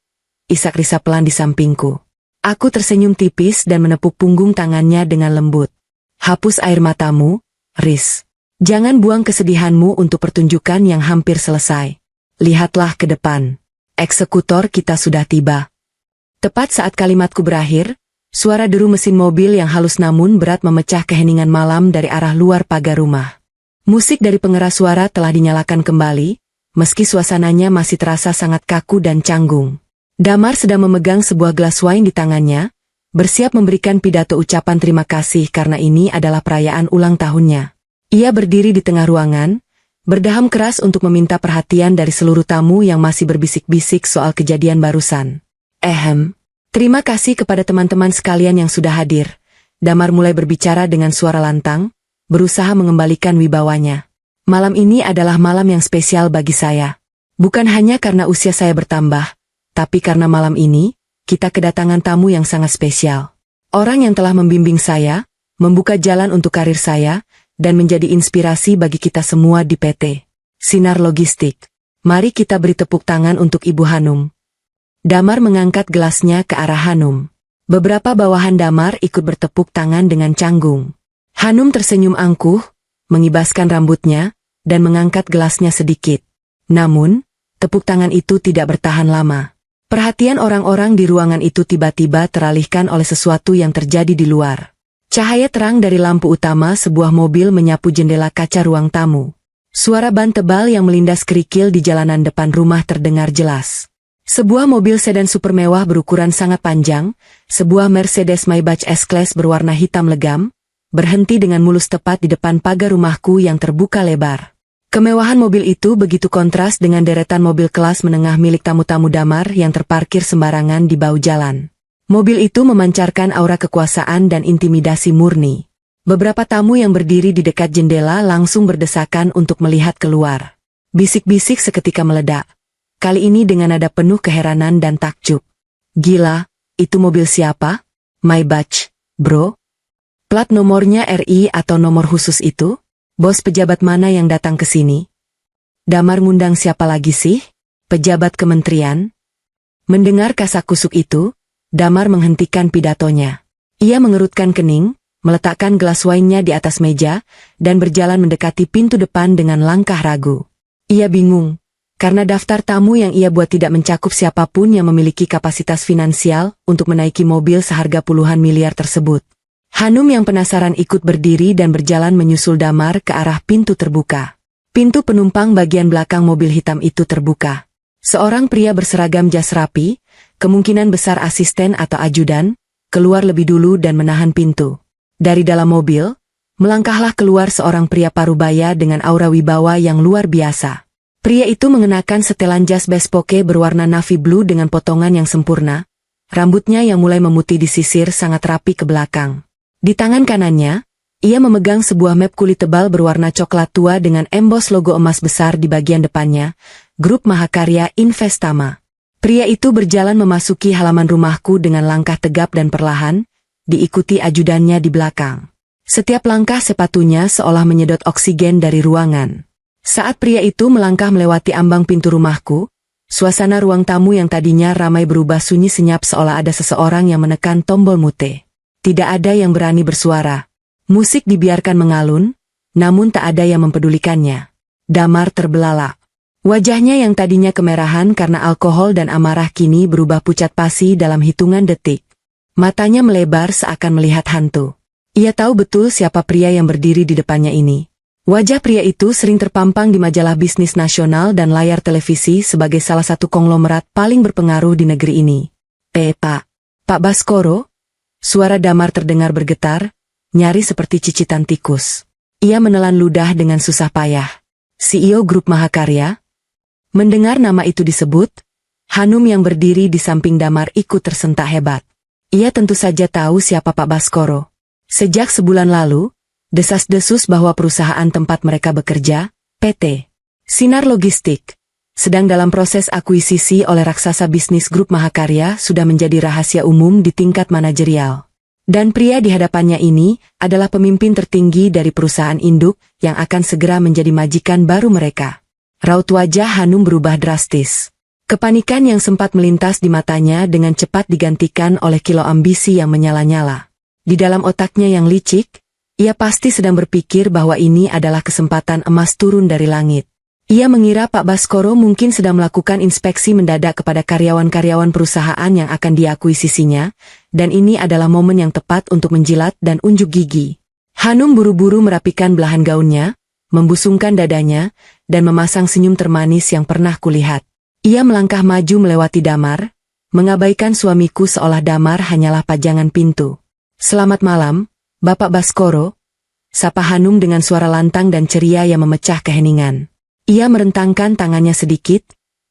Isak Risa pelan di sampingku. Aku tersenyum tipis dan menepuk punggung tangannya dengan lembut. Hapus air matamu, Riz. Jangan buang kesedihanmu untuk pertunjukan yang hampir selesai. Lihatlah ke depan. Eksekutor kita sudah tiba. Tepat saat kalimatku berakhir, suara deru mesin mobil yang halus namun berat memecah keheningan malam dari arah luar pagar rumah. Musik dari pengeras suara telah dinyalakan kembali, meski suasananya masih terasa sangat kaku dan canggung. Damar sedang memegang sebuah gelas wine di tangannya, bersiap memberikan pidato ucapan terima kasih karena ini adalah perayaan ulang tahunnya. Ia berdiri di tengah ruangan, berdaham keras untuk meminta perhatian dari seluruh tamu yang masih berbisik-bisik soal kejadian barusan. Terima kasih kepada teman-teman sekalian yang sudah hadir. Damar mulai berbicara dengan suara lantang, berusaha mengembalikan wibawanya. Malam ini adalah malam yang spesial bagi saya. Bukan hanya karena usia saya bertambah, tapi karena malam ini, kita kedatangan tamu yang sangat spesial. Orang yang telah membimbing saya, membuka jalan untuk karir saya, dan menjadi inspirasi bagi kita semua di PT Sinar Logistik. Mari kita beri tepuk tangan untuk Ibu Hanum. Damar mengangkat gelasnya ke arah Hanum. Beberapa bawahan Damar ikut bertepuk tangan dengan canggung. Hanum tersenyum angkuh, mengibaskan rambutnya, dan mengangkat gelasnya sedikit. Namun, tepuk tangan itu tidak bertahan lama. Perhatian orang-orang di ruangan itu tiba-tiba teralihkan oleh sesuatu yang terjadi di luar. Cahaya terang dari lampu utama sebuah mobil menyapu jendela kaca ruang tamu. Suara ban tebal yang melindas kerikil di jalanan depan rumah terdengar jelas. Sebuah mobil sedan super mewah berukuran sangat panjang, sebuah Mercedes Maybach S-Class berwarna hitam legam, berhenti dengan mulus tepat di depan pagar rumahku yang terbuka lebar. Kemewahan mobil itu begitu kontras dengan deretan mobil kelas menengah milik tamu-tamu Damar yang terparkir sembarangan di bahu jalan. Mobil itu memancarkan aura kekuasaan dan intimidasi murni. Beberapa tamu yang berdiri di dekat jendela langsung berdesakan untuk melihat keluar. Bisik-bisik seketika meledak. Kali ini dengan nada penuh keheranan dan takjub. Gila, itu mobil siapa? Maybach, bro? Plat nomornya RI atau nomor khusus itu? Bos pejabat mana yang datang ke sini? Damar ngundang siapa lagi sih? Pejabat kementerian? Mendengar kasak-kusuk itu, Damar menghentikan pidatonya. Ia mengerutkan kening, meletakkan gelas wine-nya di atas meja, dan berjalan mendekati pintu depan dengan langkah ragu. Ia bingung, karena daftar tamu yang ia buat tidak mencakup siapapun yang memiliki kapasitas finansial untuk menaiki mobil seharga puluhan miliar tersebut. Hanum yang penasaran ikut berdiri dan berjalan menyusul Damar ke arah pintu terbuka. Pintu penumpang bagian belakang mobil hitam itu terbuka. Seorang pria berseragam jas rapi, kemungkinan besar asisten atau ajudan, keluar lebih dulu dan menahan pintu. Dari dalam mobil, melangkahlah keluar seorang pria parubaya dengan aura wibawa yang luar biasa. Pria itu mengenakan setelan jas bespoke berwarna navy blue dengan potongan yang sempurna, rambutnya yang mulai memutih disisir sangat rapi ke belakang. Di tangan kanannya, ia memegang sebuah map kulit tebal berwarna coklat tua dengan embos logo emas besar di bagian depannya, Grup Mahakarya Investama. Pria itu berjalan memasuki halaman rumahku dengan langkah tegap dan perlahan, diikuti ajudannya di belakang. Setiap langkah sepatunya seolah menyedot oksigen dari ruangan. Saat pria itu melangkah melewati ambang pintu rumahku, suasana ruang tamu yang tadinya ramai berubah sunyi senyap seolah ada seseorang yang menekan tombol mute. Tidak ada yang berani bersuara. Musik dibiarkan mengalun, namun tak ada yang mempedulikannya. Damar terbelalak. Wajahnya yang tadinya kemerahan karena alkohol dan amarah kini berubah pucat pasi dalam hitungan detik. Matanya melebar seakan melihat hantu. Ia tahu betul siapa pria yang berdiri di depannya ini. Wajah pria itu sering terpampang di majalah bisnis nasional dan layar televisi sebagai salah satu konglomerat paling berpengaruh di negeri ini. Pak Baskoro? Suara Damar terdengar bergetar, nyaris seperti cicitan tikus. Ia menelan ludah dengan susah payah. CEO Grup Mahakarya? Mendengar nama itu disebut, Hanum yang berdiri di samping Damar ikut tersentak hebat. Ia tentu saja tahu siapa Pak Baskoro. Sejak sebulan lalu, desas-desus bahwa perusahaan tempat mereka bekerja, PT Sinar Logistik, sedang dalam proses akuisisi oleh raksasa bisnis Grup Mahakarya sudah menjadi rahasia umum di tingkat manajerial. Dan pria di hadapannya ini adalah pemimpin tertinggi dari perusahaan induk yang akan segera menjadi majikan baru mereka. Raut wajah Hanum berubah drastis. Kepanikan yang sempat melintas di matanya dengan cepat digantikan oleh kilau ambisi yang menyala-nyala. Di dalam otaknya yang licik, ia pasti sedang berpikir bahwa ini adalah kesempatan emas turun dari langit. Ia mengira Pak Baskoro mungkin sedang melakukan inspeksi mendadak kepada karyawan-karyawan perusahaan yang akan diakuisisinya, dan ini adalah momen yang tepat untuk menjilat dan unjuk gigi. Hanum buru-buru merapikan belahan gaunnya, membusungkan dadanya, dan memasang senyum termanis yang pernah kulihat. Ia melangkah maju melewati Damar, mengabaikan suamiku seolah Damar hanyalah pajangan pintu. Selamat malam, Bapak Baskoro, sapa Hanum dengan suara lantang dan ceria yang memecah keheningan. Ia merentangkan tangannya sedikit,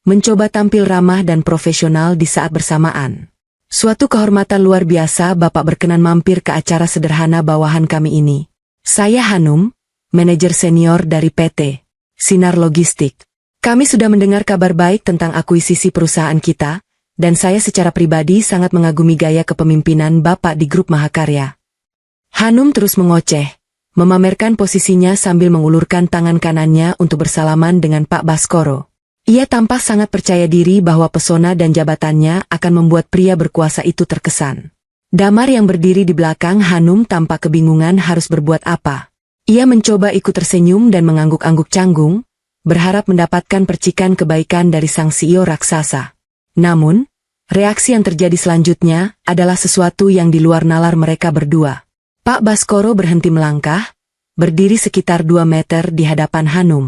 mencoba tampil ramah dan profesional di saat bersamaan. Suatu kehormatan luar biasa Bapak berkenan mampir ke acara sederhana bawahan kami ini. Saya Hanum, manajer senior dari PT Sinar Logistik. Kami sudah mendengar kabar baik tentang akuisisi perusahaan kita, dan saya secara pribadi sangat mengagumi gaya kepemimpinan Bapak di Grup Mahakarya. Hanum terus mengoceh, memamerkan posisinya sambil mengulurkan tangan kanannya untuk bersalaman dengan Pak Baskoro. Ia tampak sangat percaya diri bahwa pesona dan jabatannya akan membuat pria berkuasa itu terkesan. Damar yang berdiri di belakang Hanum tampak kebingungan harus berbuat apa. Ia mencoba ikut tersenyum dan mengangguk-angguk canggung, berharap mendapatkan percikan kebaikan dari sang CEO raksasa. Namun, reaksi yang terjadi selanjutnya adalah sesuatu yang di luar nalar mereka berdua. Pak Baskoro berhenti melangkah, berdiri sekitar 2 meter di hadapan Hanum.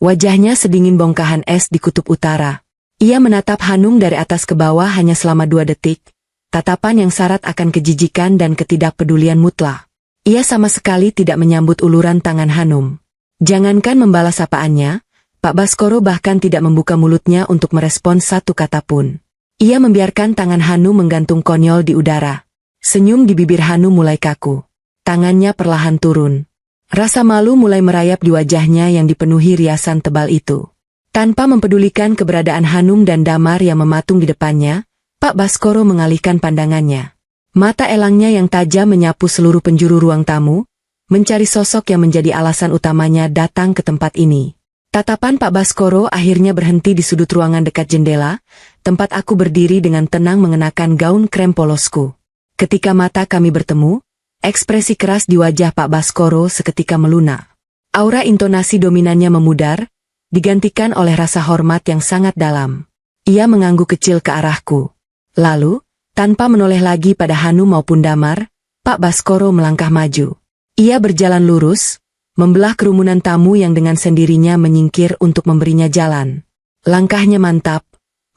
Wajahnya sedingin bongkahan es di kutub utara. Ia menatap Hanum dari atas ke bawah hanya selama 2 detik, tatapan yang syarat akan kejijikan dan ketidakpedulian mutlak. Ia sama sekali tidak menyambut uluran tangan Hanum. Jangankan membalas sapaannya, Pak Baskoro bahkan tidak membuka mulutnya untuk merespons satu kata pun. Ia membiarkan tangan Hanum menggantung konyol di udara. Senyum di bibir Hanum mulai kaku. Tangannya perlahan turun. Rasa malu mulai merayap di wajahnya yang dipenuhi riasan tebal itu. Tanpa mempedulikan keberadaan Hanum dan Damar yang mematung di depannya, Pak Baskoro mengalihkan pandangannya. Mata elangnya yang tajam menyapu seluruh penjuru ruang tamu, mencari sosok yang menjadi alasan utamanya datang ke tempat ini. Tatapan Pak Baskoro akhirnya berhenti di sudut ruangan dekat jendela, tempat aku berdiri dengan tenang mengenakan gaun krem polosku. Ketika mata kami bertemu, ekspresi keras di wajah Pak Baskoro seketika melunak. Aura intonasi dominannya memudar, digantikan oleh rasa hormat yang sangat dalam. Ia mengangguk kecil ke arahku. Lalu, tanpa menoleh lagi pada Hanum maupun Damar, Pak Baskoro melangkah maju. Ia berjalan lurus, membelah kerumunan tamu yang dengan sendirinya menyingkir untuk memberinya jalan. Langkahnya mantap,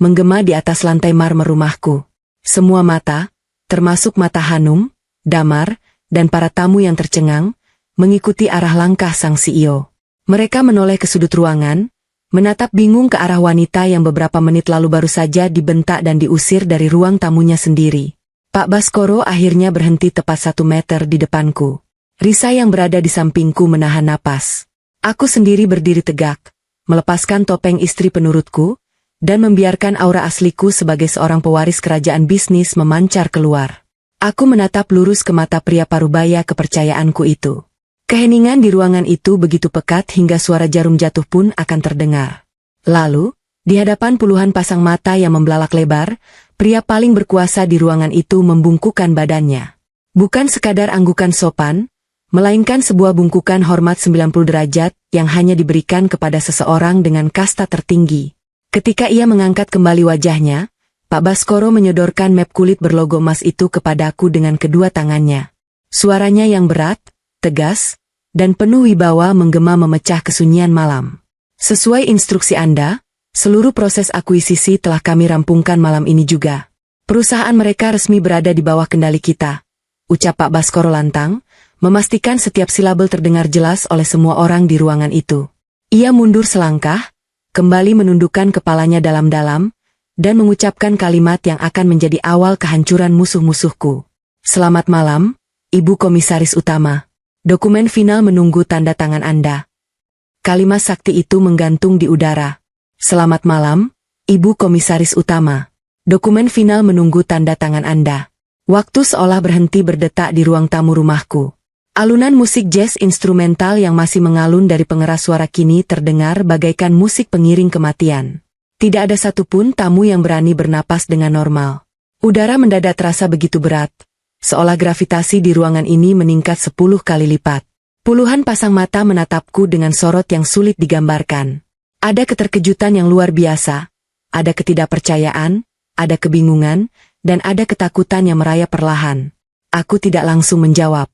menggema di atas lantai marmer rumahku. Semua mata, termasuk mata Hanum, Damar, dan para tamu yang tercengang, mengikuti arah langkah sang CEO. Mereka menoleh ke sudut ruangan, menatap bingung ke arah wanita yang beberapa menit lalu baru saja dibentak dan diusir dari ruang tamunya sendiri. Pak Baskoro akhirnya berhenti tepat 1 meter di depanku. Risa yang berada di sampingku menahan napas. Aku sendiri berdiri tegak, melepaskan topeng istri penurutku, dan membiarkan aura asliku sebagai seorang pewaris kerajaan bisnis memancar keluar. Aku menatap lurus ke mata pria parubaya kepercayaanku itu. Keheningan di ruangan itu begitu pekat hingga suara jarum jatuh pun akan terdengar. Lalu, di hadapan puluhan pasang mata yang membelalak lebar, pria paling berkuasa di ruangan itu membungkukkan badannya. Bukan sekadar anggukan sopan, melainkan sebuah bungkukan hormat 90 derajat yang hanya diberikan kepada seseorang dengan kasta tertinggi. Ketika ia mengangkat kembali wajahnya, Pak Baskoro menyodorkan map kulit berlogo emas itu kepadaku dengan kedua tangannya. Suaranya yang berat, tegas, dan penuh wibawa menggema memecah kesunyian malam. Sesuai instruksi Anda, seluruh proses akuisisi telah kami rampungkan malam ini juga. Perusahaan mereka resmi berada di bawah kendali kita, ucap Pak Baskoro lantang, memastikan setiap silabel terdengar jelas oleh semua orang di ruangan itu. Ia mundur selangkah, kembali menundukkan kepalanya dalam-dalam, dan mengucapkan kalimat yang akan menjadi awal kehancuran musuh-musuhku. Selamat malam, Ibu Komisaris Utama. Dokumen final menunggu tanda tangan Anda. Kalimat sakti itu menggantung di udara. Selamat malam, Ibu Komisaris Utama. Dokumen final menunggu tanda tangan Anda. Waktu seolah berhenti berdetak di ruang tamu rumahku. Alunan musik jazz instrumental yang masih mengalun dari pengeras suara kini terdengar bagaikan musik pengiring kematian. Tidak ada satupun tamu yang berani bernapas dengan normal. Udara mendadak terasa begitu berat, seolah gravitasi di ruangan ini meningkat 10 kali lipat. Puluhan pasang mata menatapku dengan sorot yang sulit digambarkan. Ada keterkejutan yang luar biasa, ada ketidakpercayaan, ada kebingungan, dan ada ketakutan yang merayap perlahan. Aku tidak langsung menjawab.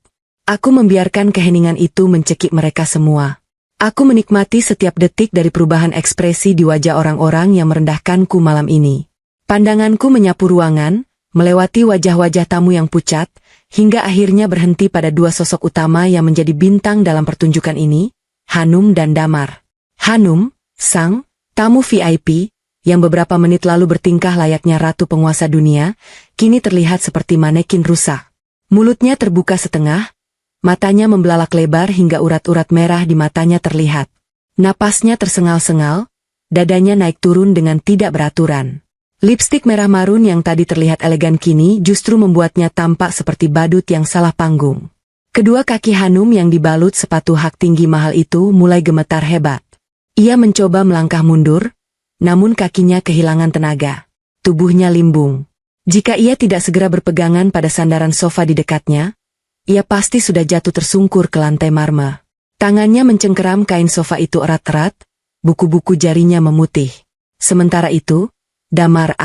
Aku membiarkan keheningan itu mencekik mereka semua. Aku menikmati setiap detik dari perubahan ekspresi di wajah orang-orang yang merendahkanku malam ini. Pandanganku menyapu ruangan, melewati wajah-wajah tamu yang pucat, hingga akhirnya berhenti pada dua sosok utama yang menjadi bintang dalam pertunjukan ini, Hanum dan Damar. Hanum, sang tamu VIP, yang beberapa menit lalu bertingkah layaknya ratu penguasa dunia, kini terlihat seperti manekin rusak. Mulutnya terbuka setengah, matanya membelalak lebar hingga urat-urat merah di matanya terlihat. Napasnya tersengal-sengal, dadanya naik turun dengan tidak beraturan. Lipstik merah marun yang tadi terlihat elegan kini justru membuatnya tampak seperti badut yang salah panggung. Kedua kaki Hanum yang dibalut sepatu hak tinggi mahal itu mulai gemetar hebat. Ia mencoba melangkah mundur, namun kakinya kehilangan tenaga. Tubuhnya limbung. Jika ia tidak segera berpegangan pada sandaran sofa di dekatnya, ia pasti sudah jatuh tersungkur ke lantai marmer. Tangannya mencengkeram kain sofa itu erat-erat, buku-buku jarinya memutih. Sementara itu, Damar,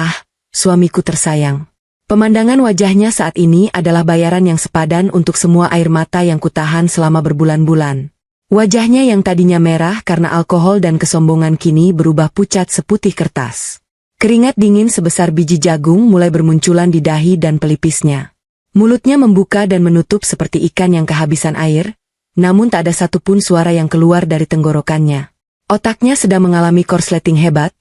suamiku tersayang. Pemandangan wajahnya saat ini adalah bayaran yang sepadan untuk semua air mata yang kutahan selama berbulan-bulan. Wajahnya yang tadinya merah karena alkohol dan kesombongan kini berubah pucat seputih kertas. Keringat dingin sebesar biji jagung mulai bermunculan di dahi dan pelipisnya. Mulutnya membuka dan menutup seperti ikan yang kehabisan air, namun tak ada satupun suara yang keluar dari tenggorokannya. Otaknya sedang mengalami korsleting hebat,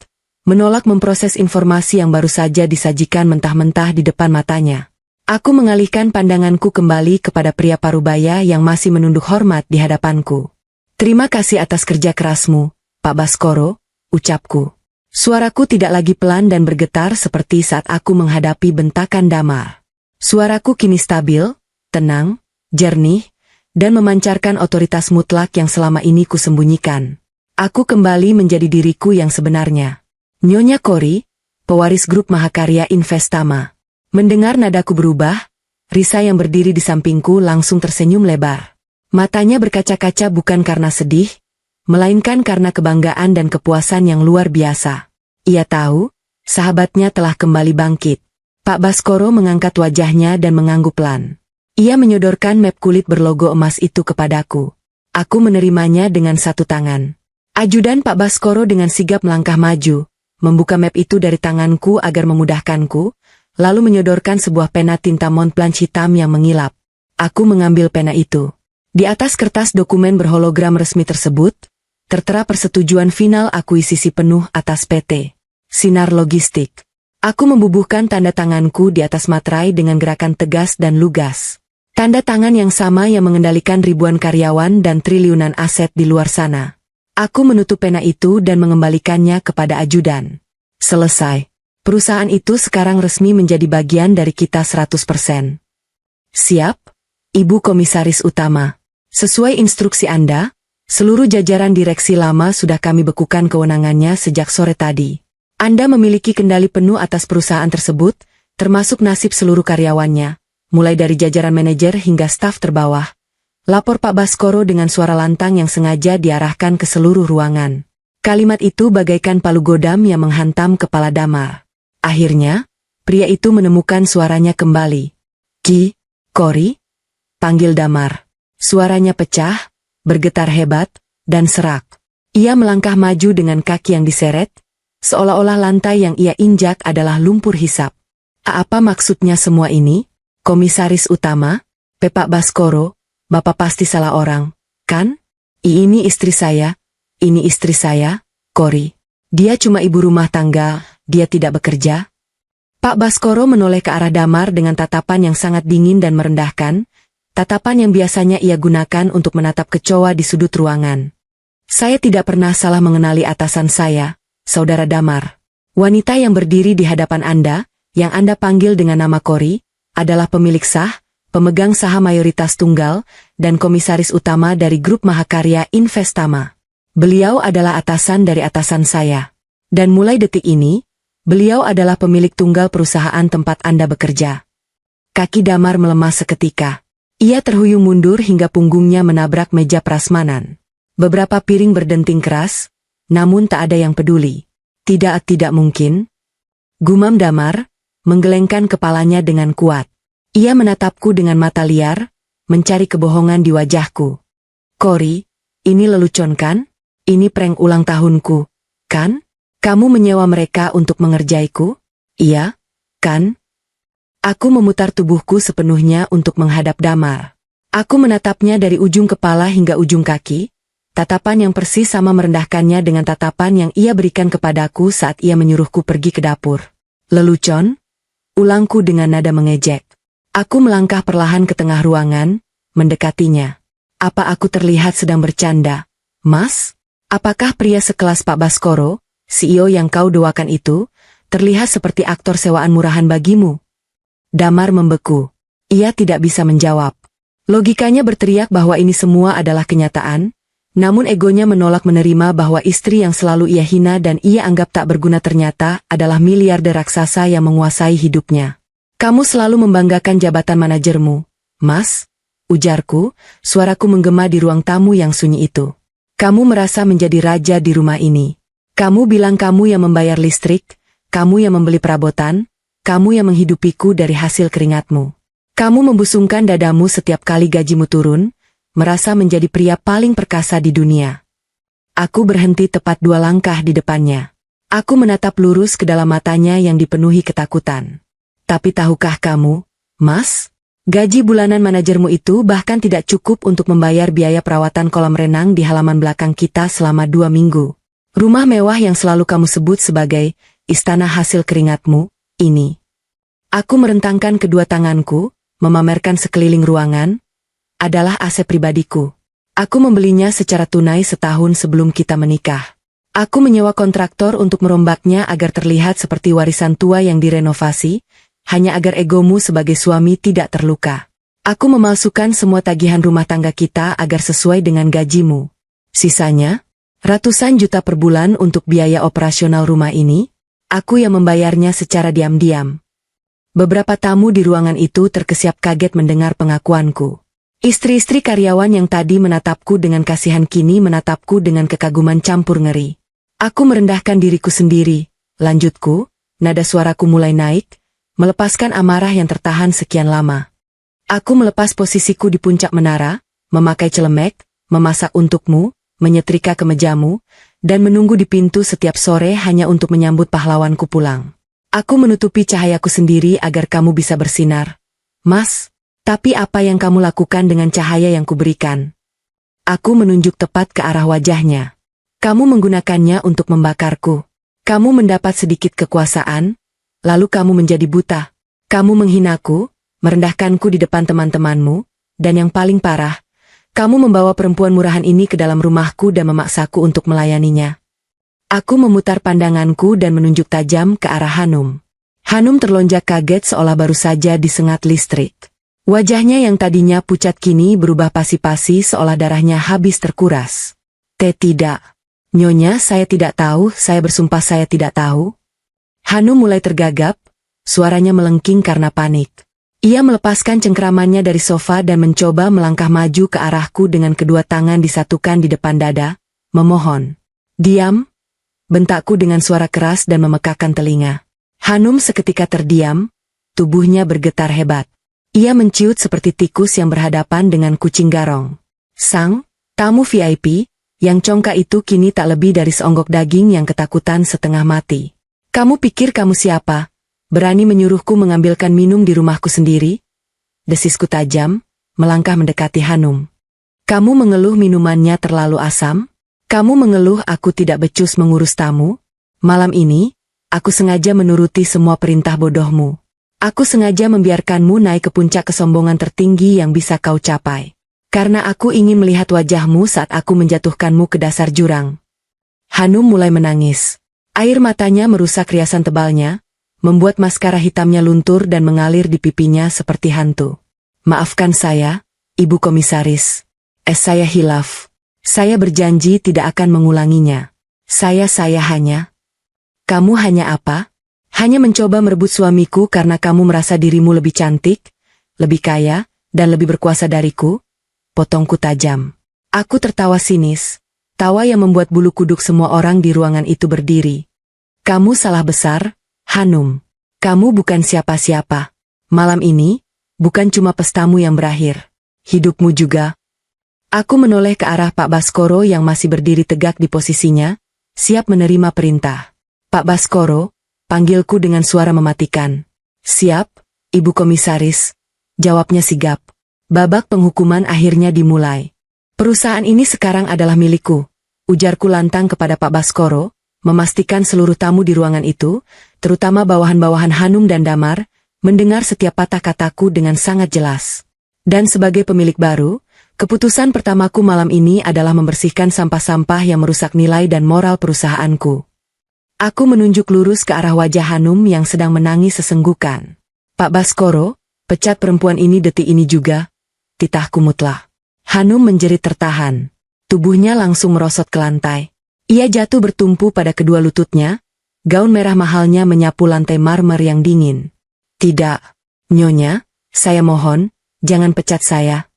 menolak memproses informasi yang baru saja disajikan mentah-mentah di depan matanya. Aku mengalihkan pandanganku kembali kepada pria parubaya yang masih menunduk hormat di hadapanku. Terima kasih atas kerja kerasmu, Pak Baskoro, ucapku. Suaraku tidak lagi pelan dan bergetar seperti saat aku menghadapi bentakan Damar. Suaraku kini stabil, tenang, jernih, dan memancarkan otoritas mutlak yang selama ini kusembunyikan. Aku kembali menjadi diriku yang sebenarnya. Nyonya Kori, pewaris grup Mahakarya Investama. Mendengar nadaku berubah, Risa yang berdiri di sampingku langsung tersenyum lebar. Matanya berkaca-kaca bukan karena sedih, melainkan karena kebanggaan dan kepuasan yang luar biasa. Ia tahu, sahabatnya telah kembali bangkit. Pak Baskoro mengangkat wajahnya dan mengangguk pelan. Ia menyodorkan map kulit berlogo emas itu kepadaku. Aku menerimanya dengan satu tangan. Ajudan Pak Baskoro dengan sigap melangkah maju, membuka map itu dari tanganku agar memudahkanku, lalu menyodorkan sebuah pena tinta Montblanc hitam yang mengilap. Aku mengambil pena itu. Di atas kertas dokumen berhologram resmi tersebut, tertera persetujuan final akuisisi penuh atas PT Sinar Logistik. Aku membubuhkan tanda tanganku di atas materai dengan gerakan tegas dan lugas. Tanda tangan yang sama yang mengendalikan ribuan karyawan dan triliunan aset di luar sana. Aku menutup pena itu dan mengembalikannya kepada ajudan. Selesai. Perusahaan itu sekarang resmi menjadi bagian dari kita 100%. Siap, Ibu Komisaris Utama. Sesuai instruksi Anda, seluruh jajaran direksi lama sudah kami bekukan kewenangannya sejak sore tadi. Anda memiliki kendali penuh atas perusahaan tersebut, termasuk nasib seluruh karyawannya, mulai dari jajaran manajer hingga staf terbawah. Lapor Pak Baskoro dengan suara lantang yang sengaja diarahkan ke seluruh ruangan. Kalimat itu bagaikan palu godam yang menghantam kepala Damar. Akhirnya, pria itu menemukan suaranya kembali. "Ki, Kori?" panggil Damar. Suaranya pecah, bergetar hebat, dan serak. Ia melangkah maju dengan kaki yang diseret, seolah-olah lantai yang ia injak adalah lumpur hisap. Apa maksudnya semua ini? Komisaris utama? Pak Baskoro, Bapak pasti salah orang, kan? Ini istri saya, ini istri saya, Kori. Dia cuma ibu rumah tangga, dia tidak bekerja. Pak Baskoro menoleh ke arah Damar dengan tatapan yang sangat dingin dan merendahkan, tatapan yang biasanya ia gunakan untuk menatap kecoa di sudut ruangan. Saya tidak pernah salah mengenali atasan saya, Saudara Damar. Wanita yang berdiri di hadapan Anda, yang Anda panggil dengan nama Kori, adalah pemilik sah, pemegang saham mayoritas tunggal, dan komisaris utama dari grup Mahakarya Investama. Beliau adalah atasan dari atasan saya. Dan mulai detik ini, beliau adalah pemilik tunggal perusahaan tempat Anda bekerja. Kaki Damar melemah seketika. Ia terhuyung mundur hingga punggungnya menabrak meja prasmanan. Beberapa piring berdenting keras, namun tak ada yang peduli. Tidak mungkin. Gumam Damar, menggelengkan kepalanya dengan kuat. Ia menatapku dengan mata liar, mencari kebohongan di wajahku. Kori, ini lelucon kan? Ini prank ulang tahunku, kan? Kamu menyewa mereka untuk mengerjaiku? Iya, kan? Aku memutar tubuhku sepenuhnya untuk menghadap Damar. Aku menatapnya dari ujung kepala hingga ujung kaki, tatapan yang persis sama merendahkannya dengan tatapan yang ia berikan kepadaku saat ia menyuruhku pergi ke dapur. Lelucon? Ulangku dengan nada mengejek. Aku melangkah perlahan ke tengah ruangan, mendekatinya. Apa aku terlihat sedang bercanda, Mas? Apakah pria sekelas Pak Baskoro, CEO yang kau doakan itu, terlihat seperti aktor sewaan murahan bagimu? Damar membeku. Ia tidak bisa menjawab. Logikanya berteriak bahwa ini semua adalah kenyataan, namun egonya menolak menerima bahwa istri yang selalu ia hina dan ia anggap tak berguna ternyata adalah miliarder raksasa yang menguasai hidupnya. Kamu selalu membanggakan jabatan manajermu, Mas, ujarku, suaraku menggema di ruang tamu yang sunyi itu. Kamu merasa menjadi raja di rumah ini. Kamu bilang kamu yang membayar listrik, kamu yang membeli perabotan, kamu yang menghidupiku dari hasil keringatmu. Kamu membusungkan dadamu setiap kali gajimu turun, merasa menjadi pria paling perkasa di dunia. Aku berhenti tepat 2 langkah di depannya. Aku menatap lurus ke dalam matanya yang dipenuhi ketakutan. Tapi tahukah kamu, Mas? Gaji bulanan manajermu itu bahkan tidak cukup untuk membayar biaya perawatan kolam renang di halaman belakang kita selama 2 minggu. Rumah mewah yang selalu kamu sebut sebagai istana hasil keringatmu, ini. Aku merentangkan kedua tanganku, memamerkan sekeliling ruangan, adalah aset pribadiku. Aku membelinya secara tunai setahun sebelum kita menikah. Aku menyewa kontraktor untuk merombaknya agar terlihat seperti warisan tua yang direnovasi, hanya agar egomu sebagai suami tidak terluka. Aku memalsukan semua tagihan rumah tangga kita agar sesuai dengan gajimu. Sisanya, ratusan juta per bulan untuk biaya operasional rumah ini, aku yang membayarnya secara diam-diam. Beberapa tamu di ruangan itu terkesiap kaget mendengar pengakuanku. Istri-istri karyawan yang tadi menatapku dengan kasihan kini menatapku dengan kekaguman campur ngeri. Aku merendahkan diriku sendiri, lanjutku, nada suaraku mulai naik, melepaskan amarah yang tertahan sekian lama. Aku melepas posisiku di puncak menara, memakai celemek, memasak untukmu, menyetrika kemejamu, dan menunggu di pintu setiap sore hanya untuk menyambut pahlawanku pulang. Aku menutupi cahayaku sendiri agar kamu bisa bersinar. Mas, tapi apa yang kamu lakukan dengan cahaya yang kuberikan? Aku menunjuk tepat ke arah wajahnya. Kamu menggunakannya untuk membakarku. Kamu mendapat sedikit kekuasaan, lalu kamu menjadi buta. Kamu menghinaku, merendahkanku di depan teman-temanmu, dan yang paling parah, kamu membawa perempuan murahan ini ke dalam rumahku dan memaksaku untuk melayaninya. Aku memutar pandanganku dan menunjuk tajam ke arah Hanum. Hanum terlonjak kaget seolah baru saja disengat listrik. Wajahnya yang tadinya pucat kini berubah pasi-pasi seolah darahnya habis terkuras. Tidak. Nyonya, saya tidak tahu, saya bersumpah saya tidak tahu. Hanum mulai tergagap, suaranya melengking karena panik. Ia melepaskan cengkramannya dari sofa dan mencoba melangkah maju ke arahku dengan kedua tangan disatukan di depan dada, memohon. Diam, bentakku dengan suara keras dan memekakkan telinga. Hanum seketika terdiam, tubuhnya bergetar hebat. Ia menciut seperti tikus yang berhadapan dengan kucing garong. Sang tamu VIP, yang congkak itu kini tak lebih dari seonggok daging yang ketakutan setengah mati. Kamu pikir kamu siapa? Berani menyuruhku mengambilkan minum di rumahku sendiri? Desisku tajam, melangkah mendekati Hanum. Kamu mengeluh minumannya terlalu asam? Kamu mengeluh aku tidak becus mengurus tamu? Malam ini, aku sengaja menuruti semua perintah bodohmu. Aku sengaja membiarkanmu naik ke puncak kesombongan tertinggi yang bisa kau capai. Karena aku ingin melihat wajahmu saat aku menjatuhkanmu ke dasar jurang. Hanum mulai menangis. Air matanya merusak riasan tebalnya, membuat maskara hitamnya luntur dan mengalir di pipinya seperti hantu. Maafkan saya, Ibu Komisaris. Saya hilaf. Saya berjanji tidak akan mengulanginya. Saya hanya... Kamu hanya apa? Hanya mencoba merebut suamiku karena kamu merasa dirimu lebih cantik, lebih kaya, dan lebih berkuasa dariku? Potongku tajam. Aku tertawa sinis. Tawa yang membuat bulu kuduk semua orang di ruangan itu berdiri. Kamu salah besar, Hanum. Kamu bukan siapa-siapa. Malam ini, bukan cuma pestamu yang berakhir. Hidupmu juga. Aku menoleh ke arah Pak Baskoro yang masih berdiri tegak di posisinya, siap menerima perintah. Pak Baskoro, panggilku dengan suara mematikan. Siap, Ibu Komisaris, jawabnya sigap. Babak penghukuman akhirnya dimulai. Perusahaan ini sekarang adalah milikku, ujarku lantang kepada Pak Baskoro, memastikan seluruh tamu di ruangan itu, terutama bawahan-bawahan Hanum dan Damar, mendengar setiap patah kataku dengan sangat jelas. Dan sebagai pemilik baru, keputusan pertamaku malam ini adalah membersihkan sampah-sampah yang merusak nilai dan moral perusahaanku. Aku menunjuk lurus ke arah wajah Hanum yang sedang menangis sesenggukan. Pak Baskoro, pecat perempuan ini detik ini juga. Titahku mutlak. Hanum menjerit tertahan. Tubuhnya langsung merosot ke lantai. Ia jatuh bertumpu pada kedua lututnya. Gaun merah mahalnya menyapu lantai marmer yang dingin. Tidak, Nyonya, saya mohon, jangan pecat saya.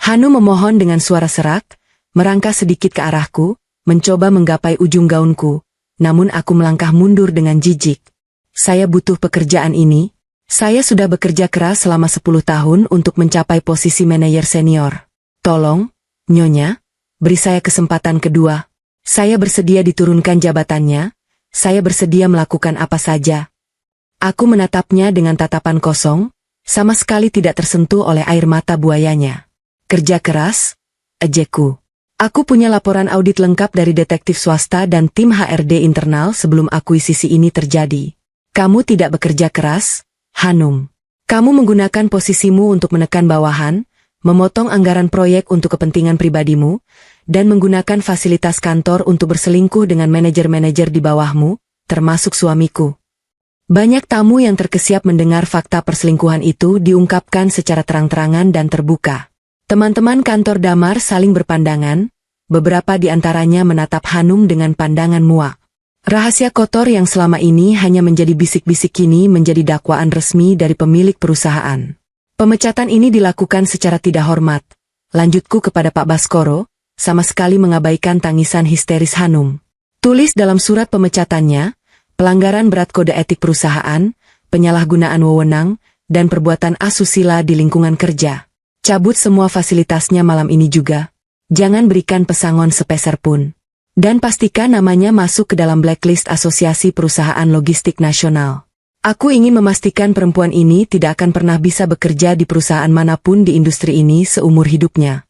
Hanum memohon dengan suara serak, merangkak sedikit ke arahku, mencoba menggapai ujung gaunku, namun aku melangkah mundur dengan jijik. Saya butuh pekerjaan ini. Saya sudah bekerja keras selama 10 tahun untuk mencapai posisi manajer senior. Tolong, Nyonya, beri saya kesempatan kedua. Saya bersedia diturunkan jabatannya, saya bersedia melakukan apa saja. Aku menatapnya dengan tatapan kosong, sama sekali tidak tersentuh oleh air mata buayanya. Kerja keras? Ejekku. Aku punya laporan audit lengkap dari detektif swasta dan tim HRD internal sebelum akuisisi ini terjadi. Kamu tidak bekerja keras? Hanum, kamu menggunakan posisimu untuk menekan bawahan, memotong anggaran proyek untuk kepentingan pribadimu, dan menggunakan fasilitas kantor untuk berselingkuh dengan manajer-manajer di bawahmu, termasuk suamiku. Banyak tamu yang terkesiap mendengar fakta perselingkuhan itu diungkapkan secara terang-terangan dan terbuka. Teman-teman kantor Damar saling berpandangan, beberapa di antaranya menatap Hanum dengan pandangan muak. Rahasia kotor yang selama ini hanya menjadi bisik-bisik kini menjadi dakwaan resmi dari pemilik perusahaan. Pemecatan ini dilakukan secara tidak hormat. Lanjutku kepada Pak Baskoro, sama sekali mengabaikan tangisan histeris Hanum. Tulis dalam surat pemecatannya, pelanggaran berat kode etik perusahaan, penyalahgunaan wewenang, dan perbuatan asusila di lingkungan kerja. Cabut semua fasilitasnya malam ini juga. Jangan berikan pesangon sepeser pun. Dan pastikan namanya masuk ke dalam blacklist Asosiasi Perusahaan Logistik Nasional. Aku ingin memastikan perempuan ini tidak akan pernah bisa bekerja di perusahaan manapun di industri ini seumur hidupnya.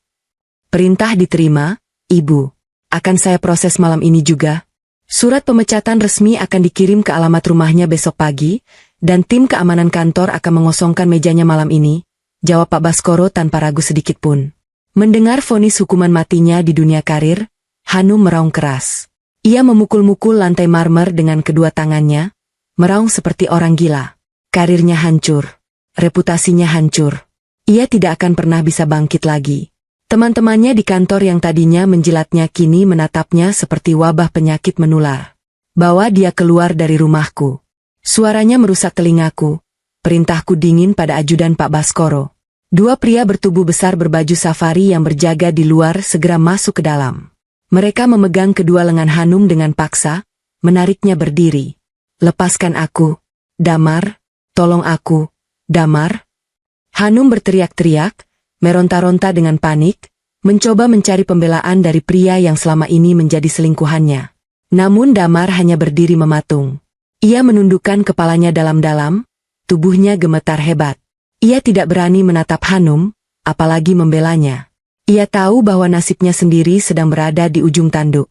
Perintah diterima, Ibu. Akan saya proses malam ini juga. Surat pemecatan resmi akan dikirim ke alamat rumahnya besok pagi, dan tim keamanan kantor akan mengosongkan mejanya malam ini, jawab Pak Baskoro tanpa ragu sedikit pun. Mendengar vonis hukuman matinya di dunia karir, Hanum meraung keras. Ia memukul-mukul lantai marmer dengan kedua tangannya, meraung seperti orang gila. Karirnya hancur. Reputasinya hancur. Ia tidak akan pernah bisa bangkit lagi. Teman-temannya di kantor yang tadinya menjilatnya kini menatapnya seperti wabah penyakit menular. Bawa dia keluar dari rumahku. Suaranya merusak telingaku. perintahku dingin pada ajudan Pak Baskoro. Dua pria bertubuh besar berbaju safari yang berjaga di luar segera masuk ke dalam. Mereka memegang kedua lengan Hanum dengan paksa, menariknya berdiri. "Lepaskan aku, Damar, tolong aku, Damar." Hanum berteriak-teriak, meronta-ronta dengan panik, mencoba mencari pembelaan dari pria yang selama ini menjadi selingkuhannya. Namun Damar hanya berdiri mematung. Ia menundukkan kepalanya dalam-dalam, tubuhnya gemetar hebat. Ia tidak berani menatap Hanum, apalagi membelanya. Ia tahu bahwa nasibnya sendiri sedang berada di ujung tanduk.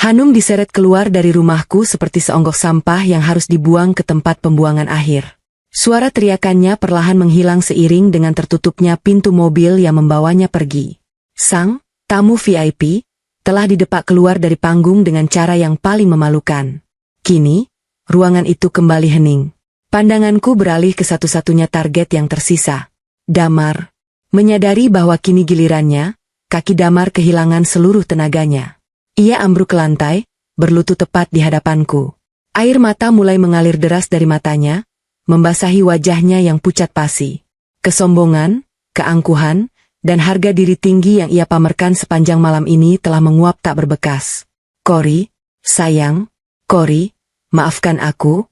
Hanum diseret keluar dari rumahku seperti seonggok sampah yang harus dibuang ke tempat pembuangan akhir. Suara teriakannya perlahan menghilang seiring dengan tertutupnya pintu mobil yang membawanya pergi. Sang tamu VIP telah didepak keluar dari panggung dengan cara yang paling memalukan. Kini, ruangan itu kembali hening. Pandanganku beralih ke satu-satunya target yang tersisa. Damar. Menyadari bahwa kini gilirannya, kaki Damar kehilangan seluruh tenaganya. Ia ambruk ke lantai, berlutut tepat di hadapanku. Air mata mulai mengalir deras dari matanya, membasahi wajahnya yang pucat pasi. Kesombongan, keangkuhan, dan harga diri tinggi yang ia pamerkan sepanjang malam ini telah menguap tak berbekas. "Cory, sayang, Cory, maafkan aku."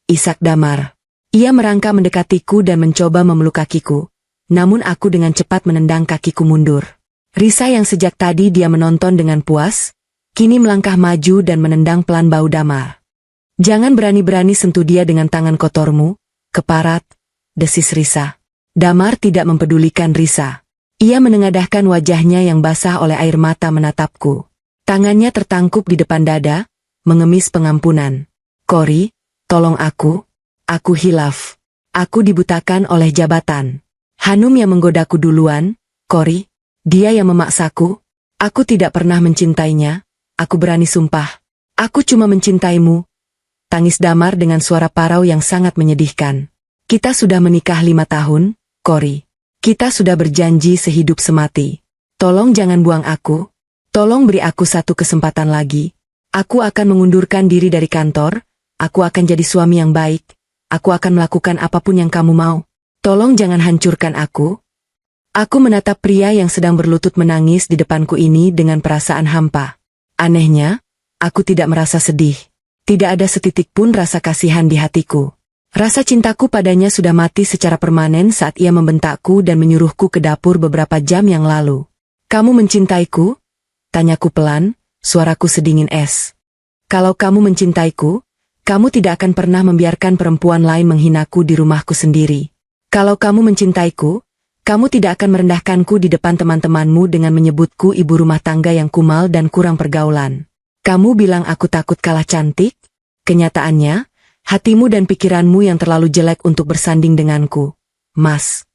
Isak Damar. Ia merangkak mendekatiku dan mencoba memeluk kakiku, namun aku dengan cepat menendang kakiku mundur. Risa yang sejak tadi dia menonton dengan puas, kini melangkah maju dan menendang pelan bau Damar. "Jangan berani-berani sentuh dia dengan tangan kotormu, keparat," desis Risa. Damar tidak mempedulikan Risa. Ia menengadahkan wajahnya yang basah oleh air mata menatapku. Tangannya tertangkup di depan dada, mengemis pengampunan. "Cory, tolong aku hilaf. Aku dibutakan oleh jabatan. Hanum yang menggodaku duluan, Cory. Dia yang memaksaku. Aku tidak pernah mencintainya, aku berani sumpah. Aku cuma mencintaimu." Tangis Damar dengan suara parau yang sangat menyedihkan. "Kita sudah menikah 5 tahun, Cory. Kita sudah berjanji sehidup semati. Tolong jangan buang aku. Tolong beri aku satu kesempatan lagi. Aku akan mengundurkan diri dari kantor. Aku akan jadi suami yang baik. Aku akan melakukan apapun yang kamu mau. Tolong jangan hancurkan aku." Aku menatap pria yang sedang berlutut menangis di depanku ini dengan perasaan hampa. Anehnya, aku tidak merasa sedih. Tidak ada setitik pun rasa kasihan di hatiku. Rasa cintaku padanya sudah mati secara permanen saat ia membentakku dan menyuruhku ke dapur beberapa jam yang lalu. "Kamu mencintaiku?" tanyaku pelan, suaraku sedingin es. "Kalau kamu mencintaiku, kamu tidak akan pernah membiarkan perempuan lain menghinaku di rumahku sendiri. Kalau kamu mencintaiku, kamu tidak akan merendahkanku di depan teman-temanmu dengan menyebutku ibu rumah tangga yang kumal dan kurang pergaulan. Kamu bilang aku takut kalah cantik? Kenyataannya, hatimu dan pikiranmu yang terlalu jelek untuk bersanding denganku, Mas."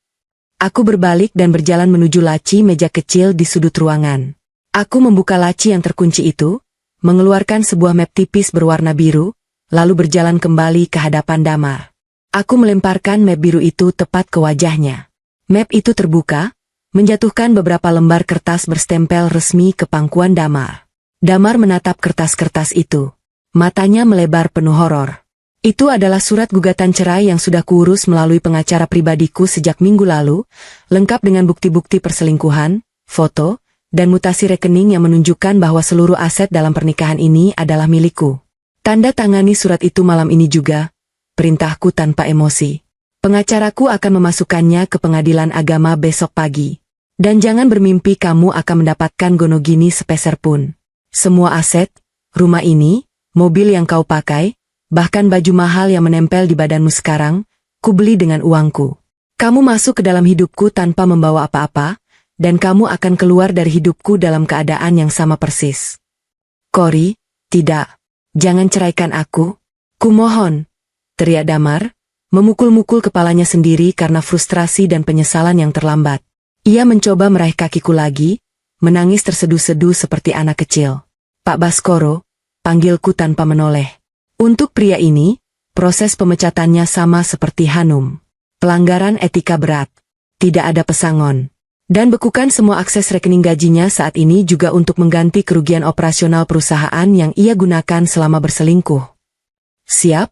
Aku berbalik dan berjalan menuju laci meja kecil di sudut ruangan. Aku membuka laci yang terkunci itu, mengeluarkan sebuah map tipis berwarna biru, lalu berjalan kembali ke hadapan Damar. Aku melemparkan map biru itu tepat ke wajahnya. Map itu terbuka, menjatuhkan beberapa lembar kertas berstempel resmi ke pangkuan Damar. Damar menatap kertas-kertas itu. Matanya melebar penuh horor. Itu adalah surat gugatan cerai yang sudah kuurus melalui pengacara pribadiku sejak minggu lalu, lengkap dengan bukti-bukti perselingkuhan, foto, dan mutasi rekening yang menunjukkan bahwa seluruh aset dalam pernikahan ini adalah milikku. Tanda tangani surat itu malam ini juga, perintahku tanpa emosi. Pengacaraku akan memasukkannya ke pengadilan agama besok pagi. Dan jangan bermimpi kamu akan mendapatkan gonogini sepeser pun. Semua aset, rumah ini, mobil yang kau pakai, bahkan baju mahal yang menempel di badanmu sekarang, kubeli dengan uangku. Kamu masuk ke dalam hidupku tanpa membawa apa-apa, dan kamu akan keluar dari hidupku dalam keadaan yang sama persis. Cory, tidak. Jangan ceraikan aku. Kumohon, teriak Damar, memukul-mukul kepalanya sendiri karena frustrasi dan penyesalan yang terlambat. Ia mencoba meraih kakiku lagi, menangis terseduh-seduh seperti anak kecil. "Pak Baskoro," panggilku tanpa menoleh. Untuk pria ini, proses pemecatannya sama seperti Hanum. Pelanggaran etika berat. Tidak ada pesangon. Dan bekukan semua akses rekening gajinya saat ini juga untuk mengganti kerugian operasional perusahaan yang ia gunakan selama berselingkuh. "Siap,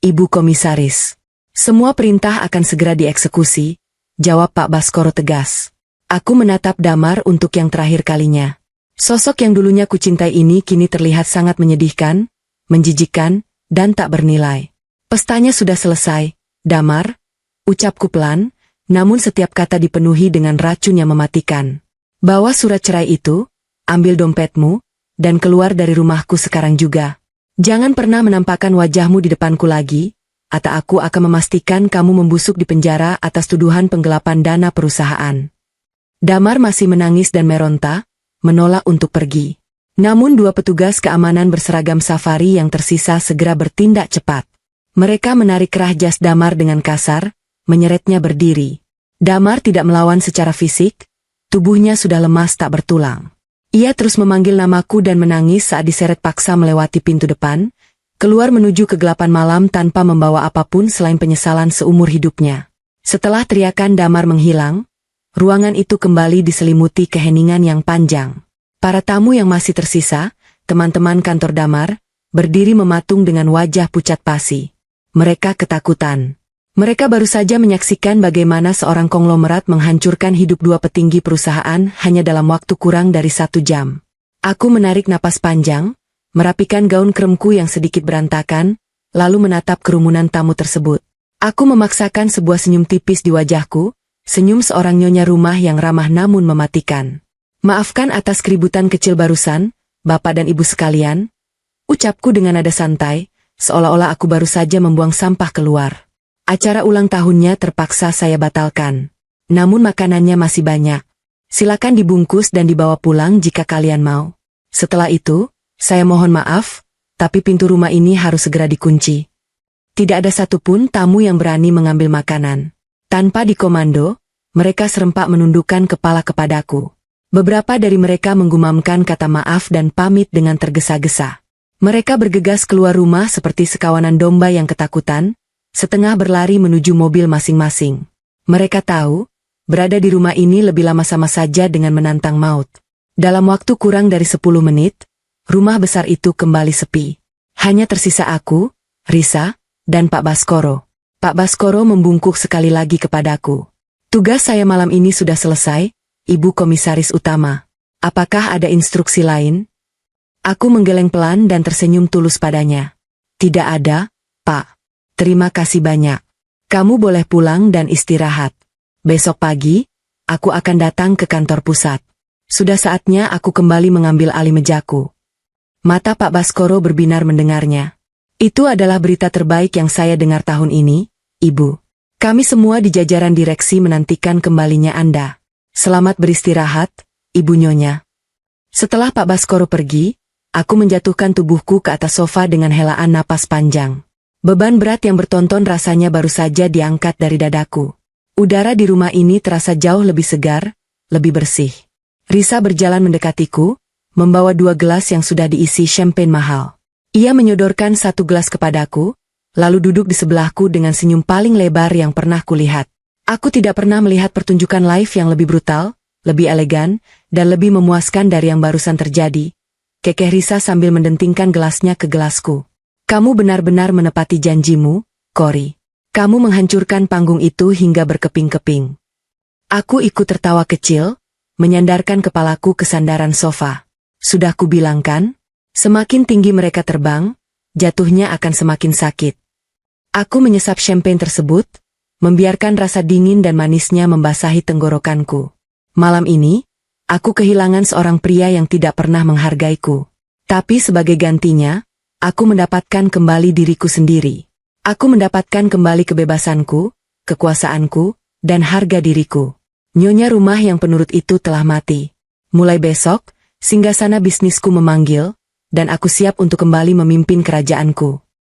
Ibu Komisaris." Semua perintah akan segera dieksekusi, jawab Pak Baskoro tegas. Aku menatap Damar untuk yang terakhir kalinya. Sosok yang dulunya kucintai ini kini terlihat sangat menyedihkan, menjijikkan, dan tak bernilai. Pestanya sudah selesai, Damar, ucapku pelan, namun setiap kata dipenuhi dengan racun yang mematikan. Bawa surat cerai itu, ambil dompetmu, dan keluar dari rumahku sekarang juga. Jangan pernah menampakkan wajahmu di depanku lagi, atau aku akan memastikan kamu membusuk di penjara atas tuduhan penggelapan dana perusahaan. Damar masih menangis dan meronta, menolak untuk pergi. Namun dua petugas keamanan berseragam safari yang tersisa segera bertindak cepat. Mereka menarik kerah jas Damar dengan kasar, menyeretnya berdiri. Damar tidak melawan secara fisik, tubuhnya sudah lemas tak bertulang. Ia terus memanggil namaku dan menangis saat diseret paksa melewati pintu depan, keluar menuju kegelapan malam tanpa membawa apapun selain penyesalan seumur hidupnya. Setelah teriakan Damar menghilang, ruangan itu kembali diselimuti keheningan yang panjang. Para tamu yang masih tersisa, teman-teman kantor Damar, berdiri mematung dengan wajah pucat pasi. Mereka ketakutan. Mereka baru saja menyaksikan bagaimana seorang konglomerat menghancurkan hidup dua petinggi perusahaan hanya dalam waktu kurang dari 1 jam. Aku menarik napas panjang, merapikan gaun kremku yang sedikit berantakan, lalu menatap kerumunan tamu tersebut. Aku memaksakan sebuah senyum tipis di wajahku, senyum seorang nyonya rumah yang ramah namun mematikan. Maafkan atas keributan kecil barusan, Bapak dan Ibu sekalian, ucapku dengan nada santai, seolah-olah aku baru saja membuang sampah keluar. Acara ulang tahunnya terpaksa saya batalkan. Namun makanannya masih banyak. Silakan dibungkus dan dibawa pulang jika kalian mau. Setelah itu, saya mohon maaf, tapi pintu rumah ini harus segera dikunci. Tidak ada satupun tamu yang berani mengambil makanan. Tanpa dikomando, mereka serempak menundukkan kepala kepadaku. Beberapa dari mereka menggumamkan kata maaf dan pamit dengan tergesa-gesa. Mereka bergegas keluar rumah seperti sekawanan domba yang ketakutan, setengah berlari menuju mobil masing-masing. Mereka tahu, berada di rumah ini lebih lama sama saja dengan menantang maut. Dalam waktu kurang dari 10 menit, rumah besar itu kembali sepi. Hanya tersisa aku, Risa, dan Pak Baskoro. Pak Baskoro membungkuk sekali lagi kepadaku. Tugas saya malam ini sudah selesai, Ibu Komisaris Utama. Apakah ada instruksi lain? Aku menggeleng pelan dan tersenyum tulus padanya. Tidak ada, Pak. Terima kasih banyak. Kamu boleh pulang dan istirahat. Besok pagi, aku akan datang ke kantor pusat. Sudah saatnya aku kembali mengambil alih mejaku. Mata Pak Baskoro berbinar mendengarnya. Itu adalah berita terbaik yang saya dengar tahun ini, Ibu. Kami semua di jajaran direksi menantikan kembalinya Anda. Selamat beristirahat, Ibu Nyonya. Setelah Pak Baskoro pergi, aku menjatuhkan tubuhku ke atas sofa dengan helaan napas panjang. Beban berat yang bertonton rasanya baru saja diangkat dari dadaku. Udara di rumah ini terasa jauh lebih segar, lebih bersih. Risa berjalan mendekatiku, membawa 2 gelas yang sudah diisi champagne mahal. Ia menyodorkan 1 gelas kepadaku, lalu duduk di sebelahku dengan senyum paling lebar yang pernah kulihat. Aku tidak pernah melihat pertunjukan live yang lebih brutal, lebih elegan, dan lebih memuaskan dari yang barusan terjadi. Kekeh Risa sambil mendentingkan gelasnya ke gelasku. Kamu benar-benar menepati janjimu, Cory. Kamu menghancurkan panggung itu hingga berkeping-keping. Aku ikut tertawa kecil, menyandarkan kepalaku ke sandaran sofa. Sudah kubilang kan? Semakin tinggi mereka terbang, jatuhnya akan semakin sakit. Aku menyesap champagne tersebut, membiarkan rasa dingin dan manisnya membasahi tenggorokanku. Malam ini, aku kehilangan seorang pria yang tidak pernah menghargaiku. Tapi sebagai gantinya, aku mendapatkan kembali diriku sendiri. Aku mendapatkan kembali kebebasanku, kekuasaanku, dan harga diriku. Nyonya rumah yang penurut itu telah mati. Mulai besok, singgasana bisnisku memanggil, dan aku siap untuk kembali memimpin kerajaanku.